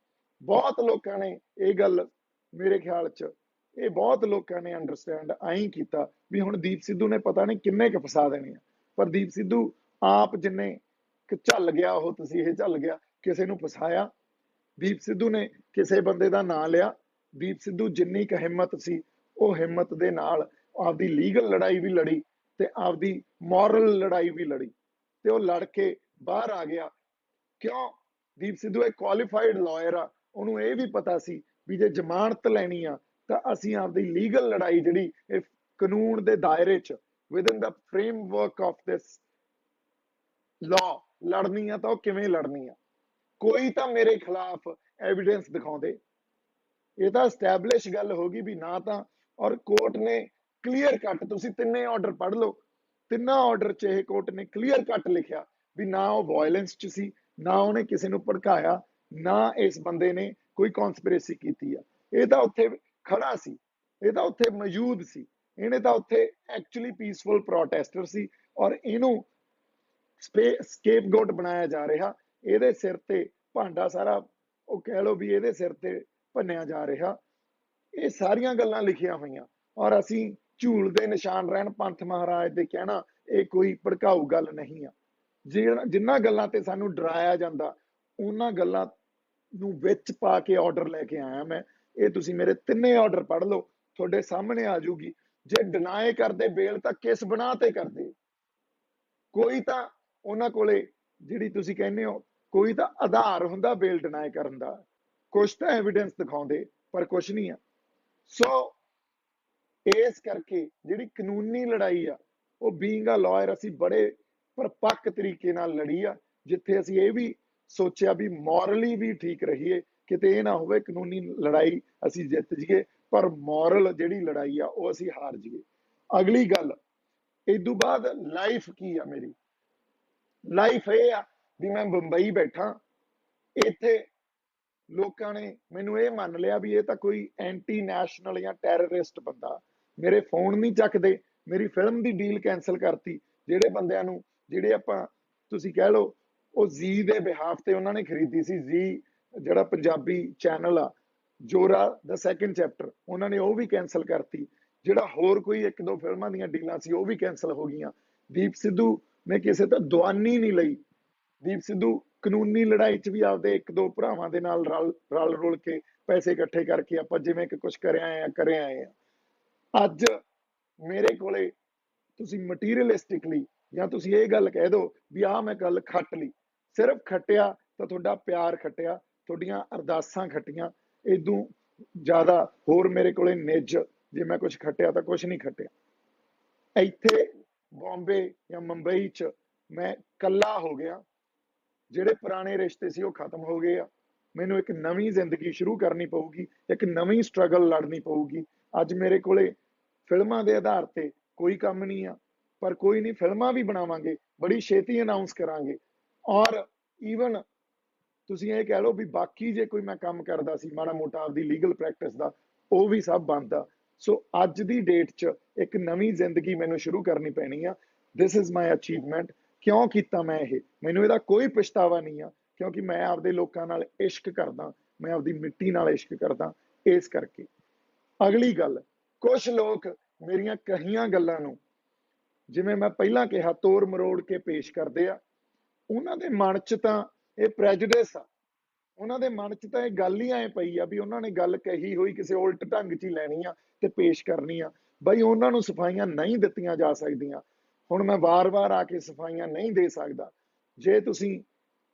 Speaker 2: ਬਹੁਤ ਲੋਕਾਂ ਨੇ ਇਹ ਗੱਲ, ਮੇਰੇ ਖਿਆਲ ਚ ਇਹ ਬਹੁਤ ਲੋਕਾਂ ਨੇ ਅੰਡਰਸਟੈਂਡ ਆਈ ਕੀਤਾ ਵੀ ਹੁਣ ਦੀਪ ਸਿੱਧੂ ਨੇ ਪਤਾ ਨਹੀਂ ਕਿੰਨੇ ਕੁ ਫਸਾ ਦੇਣੇ ਆ। ਪਰ ਦੀਪ ਸਿੱਧੂ ਆਪ ਜਿੰਨੇ ਝੱਲ ਗਿਆ, ਉਹ ਤੁਸੀਂ ਇਹ ਝੱਲ ਗਿਆ, ਕਿਸੇ ਨੂੰ ਫਸਾਇਆ। ਦੀਪ ਸਿੱਧੂ ਨੇ ਕਿਸੇ ਬੰਦੇ ਦਾ ਨਾਂ ਲਿਆ। ਦੀਪ ਸਿੱਧੂ ਜਿੰਨੀ ਕੁ ਹਿੰਮਤ ਸੀ, ਉਹ ਹਿੰਮਤ ਦੇ ਨਾਲ ਆਪਦੀ ਲੀਗਲ ਲੜਾਈ ਵੀ ਲੜੀ ਤੇ ਆਪਦੀ ਮੋਰਲ ਲੜਾਈ ਵੀ ਲੜੀ, ਤੇ ਉਹ ਲੜ ਕੇ ਬਾਹਰ ਆ ਗਿਆ। ਕਿਉਂ? ਦੀਪ ਸਿੱਧੂ ਇੱਕ ਕੁਆਲੀਫਾਈਡ ਲਾਇਰ ਆ, ਉਹਨੂੰ ਇਹ ਵੀ ਪਤਾ ਸੀ ਵੀ ਜੇ ਜ਼ਮਾਨਤ ਲੈਣੀ ਆ ਤਾਂ ਅਸੀਂ ਆਪਦੀ ਲੀਗਲ ਲੜਾਈ ਜਿਹੜੀ ਇਹ ਕਾਨੂੰਨ ਦੇ ਦਾਇਰੇ 'ਚ, within the framework of this law ਲੜਨੀ ਆ, ਤਾਂ ਉਹ ਕਿਵੇਂ ਲੜਨੀ ਆ। ਕੋਈ ਤਾਂ ਮੇਰੇ ਖਿਲਾਫ ਐਵੀਡੈਂਸ ਦਿਖਾਉਂਦੇ। ਇਹ ਤਾਂ ਐਸਟੈਬਲਿਸ਼ ਗੱਲ ਹੋ ਗਈ ਵੀ ਨਾ ਤਾਂ, ਔਰ ਕੋਰਟ ਨੇ ਕਲੀਅਰ ਕੱਟ, ਤੁਸੀਂ ਤਿੰਨੇ ਆਰਡਰ ਪੜ੍ਹ ਲਓ, ਤਿੰਨਾਂ ਆਰਡਰ 'ਚ ਇਹ ਕੋਰਟ ਨੇ ਕਲੀਅਰ ਕੱਟ ਲਿਖਿਆ ਵੀ ਨਾ ਉਹ ਵਾਇਲੈਂਸ 'ਚ ਸੀ, ਨਾ ਉਹਨੇ ਕਿਸੇ ਨੂੰ ਭੜਕਾਇਆ, ਨਾ ਇਸ ਬੰਦੇ ਨੇ ਕੋਈ ਕਨਸਪੀਰੇਸੀ ਕੀਤੀ ਆ। ਇਹ ਤਾਂ ਉੱਥੇ ਖੜਾ ਸੀ, ਇਹ ਤਾਂ ਉੱਥੇ ਮੌਜੂਦ ਸੀ, ਇਹਨੇ ਤਾਂ ਉੱਥੇ ਐਕਚੁਅਲੀ ਪੀਸਫੁਲ ਪ੍ਰੋਟੈਸਟਰ ਸੀ, ਔਰ ਇਹਨੂੰ ਸਕੇਪਗੋਟ ਬਣਾਇਆ ਜਾ ਰਿਹਾ। ਇਹਦੇ ਸਿਰ ਤੇ ਭਾਂਡਾ ਸਾਰਾ, ਉਹ ਕਹਿ ਲਓ ਵੀ ਇਹਦੇ ਸਿਰ ਤੇ ਭੰਨਿਆ ਜਾ ਰਿਹਾ। ਇਹ ਸਾਰੀਆਂ ਗੱਲਾਂ ਲਿਖੀਆਂ ਹੋਈਆਂ, ਔਰ ਅਸੀਂ ਝੂਲ ਦੇ ਨਿਸ਼ਾਨ ਰਹਿਣ ਪੰਥ ਮਹਾਰਾਜ ਦੇ ਕਹਿਣਾ ਇਹ ਕੋਈ ਭੜਕਾਊ ਗੱਲ ਨਹੀਂ ਆ। ਜਿਨ੍ਹਾਂ ਗੱਲਾਂ ਤੇ ਸਾਨੂੰ ਡਰਾਇਆ ਜਾਂਦਾ, ਉਹਨਾਂ ਗੱਲਾਂ ਨੂੰ ਵਿੱਚ ਪਾ ਕੇ ਆਰਡਰ ਲੈ ਕੇ ਆਇਆ ਮੈਂ। ਇਹ ਤੁਸੀਂ ਮੇਰੇ ਤਿੰਨੇ ਆਰਡਰ ਪੜ੍ਹ ਲਓ, ਤੁਹਾਡੇ ਸਾਹਮਣੇ ਆ ਜਾਊਗੀ। ਜੇ ਡਿਨਾਈ ਕਰਦੇ ਬੇਲ, ਤਾਂ ਕਿਸ ਬਣਾ ਤੇ ਕਰਦੇ? ਕੋਈ ਤਾਂ ਉਹਨਾਂ ਕੋਲੇ ਜਿਹੜੀ ਤੁਸੀਂ ਕਹਿੰਦੇ ਹੋ ਕੋਈ ਤਾਂ ਆਧਾਰ ਹੁੰਦਾ ਬੇਲ ਡਿਨਾਈ ਕਰਨ ਦਾ, ਕੁਛ ਤਾਂ ਐਵੀਡੈਂਸ ਦਿਖਾਉਂਦੇ ਪਰ ਕੁਛ ਨਹੀਂ ਆ। ਸੋ ਇਸ ਕਰਕੇ ਜਿਹੜੀ ਕਾਨੂੰਨੀ ਲੜਾਈ ਆ ਉਹ ਬੀਇੰਗ ਅ ਲਾਇਰ ਅਸੀਂ ਬੜੇ ਪਰਪੱਕ ਤਰੀਕੇ ਨਾਲ ਲੜੀ ਆ, ਜਿੱਥੇ ਅਸੀਂ ਇਹ ਵੀ ਸੋਚਿਆ ਵੀ ਮੋਰਲੀ ਵੀ ਠੀਕ ਰਹੀਏ, ਕਿਤੇ ਇਹ ਨਾ ਹੋਵੇ ਕਾਨੂੰਨੀ ਲੜਾਈ ਅਸੀਂ ਜਿੱਤ ਜਾਈਏ ਪਰ ਮੋਰਲ ਜਿਹੜੀ ਲੜਾਈ ਆ ਉਹ ਅਸੀਂ ਹਾਰ ਜਾਈਏ। ਅਗਲੀ ਗੱਲ, ਇਦੋਂ ਬਾਅਦ ਲਾਈਫ ਕੀ ਆ ਮੇਰੀ? ਲਾਈਫ ਇਹ ਆ ਵੀ ਮੈਂ ਬੰਬਈ ਬੈਠਾ, ਇੱਥੇ ਲੋਕਾਂ ਨੇ ਮੈਨੂੰ ਇਹ ਮੰਨ ਲਿਆ ਵੀ ਇਹ ਤਾਂ ਕੋਈ ਐਂਟੀ ਨੈਸ਼ਨਲ ਜਾਂ ਟੈਰਰਿਸਟ ਬੰਦਾ। ਮੇਰੇ ਫੋਨ ਨਹੀਂ ਚੱਕਦੇ, ਮੇਰੀ ਫਿਲਮ ਦੀ ਡੀਲ ਕੈਨਸਲ ਕਰਤੀ। ਜਿਹੜੇ ਬੰਦਿਆਂ ਨੂੰ, ਜਿਹੜੇ ਆਪਾਂ ਤੁਸੀਂ ਕਹਿ ਲਓ ਉਹ ਜ਼ੀ ਦੇ ਬਿਹਾਫ ਤੇ ਉਹਨਾਂ ਨੇ ਖਰੀਦੀ ਸੀ, ਜ਼ੀ ਜਿਹੜਾ ਪੰਜਾਬੀ ਚੈਨਲ ਆ, ਜੋਰਾ ਦਾ ਸੈਕੰਡ ਚੈਪਟਰ, ਉਹਨਾਂ ਨੇ ਉਹ ਵੀ ਕੈਨਸਲ ਕਰਤੀ। ਜਿਹੜਾ ਹੋਰ ਕੋਈ ਇੱਕ ਦੋ ਫਿਲਮਾਂ ਦੀਆਂ ਡੀਲਾਂ ਸੀ ਉਹ ਵੀ ਕੈਨਸਲ ਹੋ ਗਈਆਂ। ਦੀਪ ਸਿੱਧੂ ਨੇ ਕਿਸੇ ਤੋਂ ਦੁਆਨੀ ਨਹੀਂ ਲਈ। ਦੀਪ ਸਿੱਧੂ ਕਾਨੂੰਨੀ ਲੜਾਈ 'ਚ ਵੀ ਆਪਦੇ ਇੱਕ ਦੋ ਭਰਾਵਾਂ ਦੇ ਨਾਲ ਰਲ ਰੁਲ ਕੇ ਪੈਸੇ ਇਕੱਠੇ ਕਰਕੇ ਆਪਾਂ ਜਿਵੇਂ ਕਿ ਕੁਝ ਕਰਿਆ ਆਏ ਆ। ਅੱਜ ਮੇਰੇ ਕੋਲੇ ਤੁਸੀਂ ਮਟੀਰੀਅਲਿਸਟਿਕਲੀ ਜਾਂ ਤੁਸੀਂ ਇਹ ਗੱਲ ਕਹਿ ਦਿਓ ਵੀ ਆਹ ਮੈਂ ਗੱਲ ਖੱਟ ਲਈ, ਸਿਰਫ ਖੱਟਿਆ ਤਾਂ ਤੁਹਾਡਾ ਪਿਆਰ ਖੱਟਿਆ, ਤੁਹਾਡੀਆਂ ਅਰਦਾਸਾਂ ਖੱਟੀਆਂ, ਇਦੋਂ ਜ਼ਿਆਦਾ ਹੋਰ ਮੇਰੇ ਕੋਲੇ ਨਿੱਜ ਜੇ ਮੈਂ ਕੁਝ ਖੱਟਿਆ ਤਾਂ ਕੁਝ ਨਹੀਂ ਖੱਟਿਆ। ਇੱਥੇ ਬੰਬੇ ਜਾਂ ਮੁੰਬਈ 'ਚ ਮੈਂ ਕੱਲਾ ਹੋ ਗਿਆ, ਜਿਹੜੇ ਪੁਰਾਣੇ ਰਿਸ਼ਤੇ ਸੀ ਉਹ ਖਤਮ ਹੋ ਗਏ ਆ। ਮੈਨੂੰ ਇੱਕ ਨਵੀਂ ਜ਼ਿੰਦਗੀ ਸ਼ੁਰੂ ਕਰਨੀ ਪਊਗੀ, ਇੱਕ ਨਵੀਂ ਸਟਰਗਲ ਲੜਨੀ ਪਊਗੀ। ਅੱਜ ਮੇਰੇ ਕੋਲੇ ਫਿਲਮਾਂ ਦੇ ਆਧਾਰ ਤੇ ਕੋਈ ਕੰਮ ਨਹੀਂ ਆ, ਪਰ ਕੋਈ ਨਹੀਂ, ਫਿਲਮਾਂ ਵੀ ਬਣਾਵਾਂਗੇ, ਬੜੀ ਛੇਤੀ ਅਨਾਉਂਸ ਕਰਾਂਗੇ। ਔਰ ਈਵਨ ਤੁਸੀਂ ਇਹ ਕਹਿ ਲਓ ਵੀ ਬਾਕੀ ਜੇ ਕੋਈ ਮੈਂ ਕੰਮ ਕਰਦਾ ਸੀ ਮਾੜਾ ਮੋਟਾ ਆਪਦੀ ਲੀਗਲ ਪ੍ਰੈਕਟਿਸ ਦਾ, ਉਹ ਵੀ ਸਭ ਬੰਦ ਆ। ਸੋ ਅੱਜ ਦੀ ਡੇਟ 'ਚ ਇੱਕ ਨਵੀਂ ਜ਼ਿੰਦਗੀ ਮੈਨੂੰ ਸ਼ੁਰੂ ਕਰਨੀ ਪੈਣੀ ਆ। This is my achievement. ਕਿਉਂ ਕੀਤਾ ਮੈਂ ਇਹ? ਮੈਨੂੰ ਇਹਦਾ ਕੋਈ ਪਛਤਾਵਾ ਨਹੀਂ ਆ, ਕਿਉਂਕਿ ਮੈਂ ਆਪਦੇ ਲੋਕਾਂ ਨਾਲ ਇਸ਼ਕ ਕਰਦਾ, ਮੈਂ ਆਪਦੀ ਮਿੱਟੀ ਨਾਲ ਇਸ਼ਕ ਕਰਦਾ। ਇਸ ਕਰਕੇ ਅਗਲੀ ਗੱਲ, ਕੁਝ ਲੋਕ ਮੇਰੀਆਂ ਕਹੀਆਂ ਗੱਲਾਂ ਨੂੰ, ਜਿਵੇਂ ਮੈਂ ਪਹਿਲਾਂ ਕਿਹਾ, ਤੋੜ ਮਰੋੜ ਕੇ ਪੇਸ਼ ਕਰਦੇ ਆ। ਉਹਨਾਂ ਦੇ ਮਨ 'ਚ ਤਾਂ ਇਹ ਪ੍ਰੈਜੁਡਿਸ ਆ, ਉਹਨਾਂ ਦੇ ਮਨ 'ਚ ਤਾਂ ਇਹ ਗੱਲ ਹੀ ਐ ਪਈ ਆ ਵੀ ਉਹਨਾਂ ਨੇ ਗੱਲ ਕਹੀ ਹੋਈ ਕਿਸੇ ਉਲਟ ਢੰਗ 'ਚ ਹੀ ਲੈਣੀ ਆ ਤੇ ਪੇਸ਼ ਕਰਨੀ ਆ। ਬਈ ਉਹਨਾਂ ਨੂੰ ਸਫਾਈਆਂ ਨਹੀਂ ਦਿੱਤੀਆਂ ਜਾ ਸਕਦੀਆਂ। ਹੁਣ ਮੈਂ ਵਾਰ-ਵਾਰ ਆ ਕੇ ਸਫਾਈਆਂ ਨਹੀਂ ਦੇ ਸਕਦਾ। ਜੇ ਤੁਸੀਂ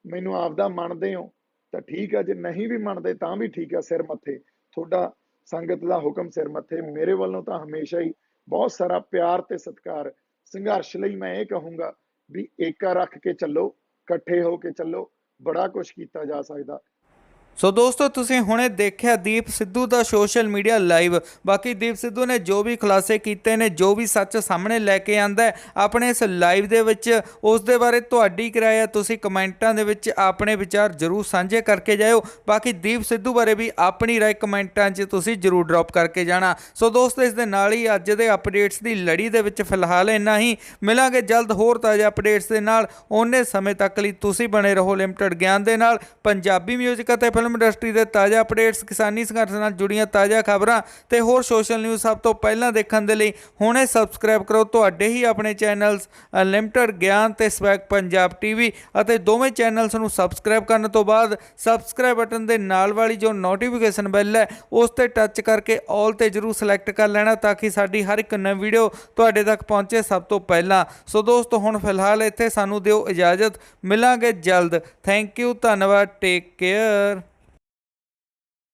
Speaker 2: ਮੈਨੂੰ ਆਪਦਾ ਮੰਨਦੇ ਹੋ ਤਾਂ ਠੀਕ ਆ, ਜੇ ਨਹੀਂ ਵੀ ਮੰਨਦੇ ਤਾਂ ਵੀ ਠੀਕ ਆ, ਸਿਰ ਮੱਥੇ ਤੁਹਾਡਾ, ਸੰਗਤ ਦਾ ਹੁਕਮ ਸਿਰ ਮੱਥੇ। ਮੇਰੇ ਵੱਲੋਂ ਤਾਂ ਹਮੇਸ਼ਾ ਹੀ ਬਹੁਤ ਸਾਰਾ ਪਿਆਰ ਤੇ ਸਤਿਕਾਰ। ਸੰਘਰਸ਼ ਲਈ ਮੈਂ ਇਹ ਕਹੂੰਗਾ ਵੀ ਏਕਾ ਰੱਖ ਕੇ ਚੱਲੋ, ਇਕੱਠੇ ਹੋ ਕੇ ਚੱਲੋ, ਬੜਾ ਕੁਝ ਕੀਤਾ ਜਾ ਸਕਦਾ।
Speaker 1: ਸੋ ਦੋਸਤੋ, ਤੁਸੀਂ ਹੁਣੇ ਦੇਖਿਆ ਦੀਪ ਸਿੱਧੂ ਦਾ ਸੋਸ਼ਲ ਮੀਡੀਆ ਲਾਈਵ। ਬਾਕੀ ਦੀਪ ਸਿੱਧੂ ਨੇ ਜੋ ਵੀ ਖੁਲਾਸੇ ਕੀਤੇ ਨੇ, ਜੋ ਵੀ ਸੱਚ ਸਾਹਮਣੇ ਲੈ ਕੇ ਆਂਦਾ ਹੈ ਆਪਣੇ ਇਸ ਲਾਈਵ ਦੇ ਵਿੱਚ, ਉਸ ਦੇ ਬਾਰੇ ਤੁਹਾਡੀ ਕੀ ਰਾਏ ਹੈ? ਤੁਸੀਂ ਕਮੈਂਟਾਂ ਦੇ ਵਿੱਚ ਆਪਣੇ ਵਿਚਾਰ ਜ਼ਰੂਰ ਸਾਂਝੇ ਕਰਕੇ ਜਾਇਓ। ਬਾਕੀ ਦੀਪ ਸਿੱਧੂ ਬਾਰੇ ਵੀ ਆਪਣੀ ਰਾਏ ਕਮੈਂਟਾਂ 'ਚ ਤੁਸੀਂ ਜ਼ਰੂਰ ਡ੍ਰੌਪ ਕਰਕੇ ਜਾਣਾ। ਸੋ ਦੋਸਤੋ, ਇਸ ਦੇ ਨਾਲ ਹੀ ਅੱਜ ਦੇ ਅਪਡੇਟਸ ਦੀ ਲੜੀ ਦੇ ਵਿੱਚ ਫਿਲਹਾਲ ਇੰਨਾ ਹੀ। ਮਿਲਾਂਗੇ ਜਲਦ ਹੋਰ ਤਾਜ਼ਾ ਅਪਡੇਟਸ ਦੇ ਨਾਲ। ਓਨੇ ਸਮੇਂ ਤੱਕ ਲਈ ਤੁਸੀਂ ਬਣੇ ਰਹੋ ਲਿਮਟਿਡ ਗਿਆਨ ਦੇ ਨਾਲ। ਪੰਜਾਬੀ ਮਿਊਜ਼ਿਕ ਅਤੇ ਫਿਲਮ ਇੰਡਸਟਰੀ ਦੇ ਤਾਜ਼ਾ ਅਪਡੇਟਸ, ਕਿਸਾਨੀ ਸੰਘਰਸ਼ ਨਾਲ ਜੁੜੀਆਂ ਤਾਜ਼ਾ ਖਬਰਾਂ ਤੇ ਹੋਰ ਸੋਸ਼ਲ ਨਿਊਜ਼ ਸਭ ਤੋਂ ਪਹਿਲਾਂ ਦੇਖਣ ਦੇ ਲਈ ਹੁਣੇ ਸਬਸਕ੍ਰਾਈਬ ਕਰੋ ਤੁਹਾਡੇ ਹੀ ਆਪਣੇ ਚੈਨਲਸ ਲਿਮਟਿਡ ਗਿਆਨ ਤੇ ਸਵੈਗ ਪੰਜਾਬ ਟੀਵੀ। ਅਤੇ ਦੋਵੇਂ ਚੈਨਲਸ ਨੂੰ ਸਬਸਕ੍ਰਾਈਬ ਕਰਨ ਤੋਂ ਬਾਅਦ ਸਬਸਕ੍ਰਾਈਬ ਬਟਨ ਦੇ ਨਾਲ ਵਾਲੀ ਜੋ ਨੋਟੀਫਿਕੇਸ਼ਨ ਬੈਲ ਹੈ ਉਸ ਤੇ ਟੱਚ ਕਰਕੇ ਆਲ ਤੇ ਜ਼ਰੂਰ ਸਿਲੈਕਟ ਕਰ ਲੈਣਾ, ਤਾਂ ਕਿ ਸਾਡੀ ਹਰ ਇੱਕ ਨਵੀਂ ਵੀਡੀਓ ਤੁਹਾਡੇ ਤੱਕ ਪਹੁੰਚੇ ਸਭ ਤੋਂ ਪਹਿਲਾਂ। ਸੋ ਦੋਸਤੋ, ਹੁਣ ਫਿਲਹਾਲ ਇੱਥੇ ਸਾਨੂੰ ਦਿਓ ਇਜਾਜ਼ਤ। ਮਿਲਾਂਗੇ ਜਲਦ। ਥੈਂਕ ਯੂ, ਧੰਨਵਾਦ, ਟੇਕ ਕੇਅਰ।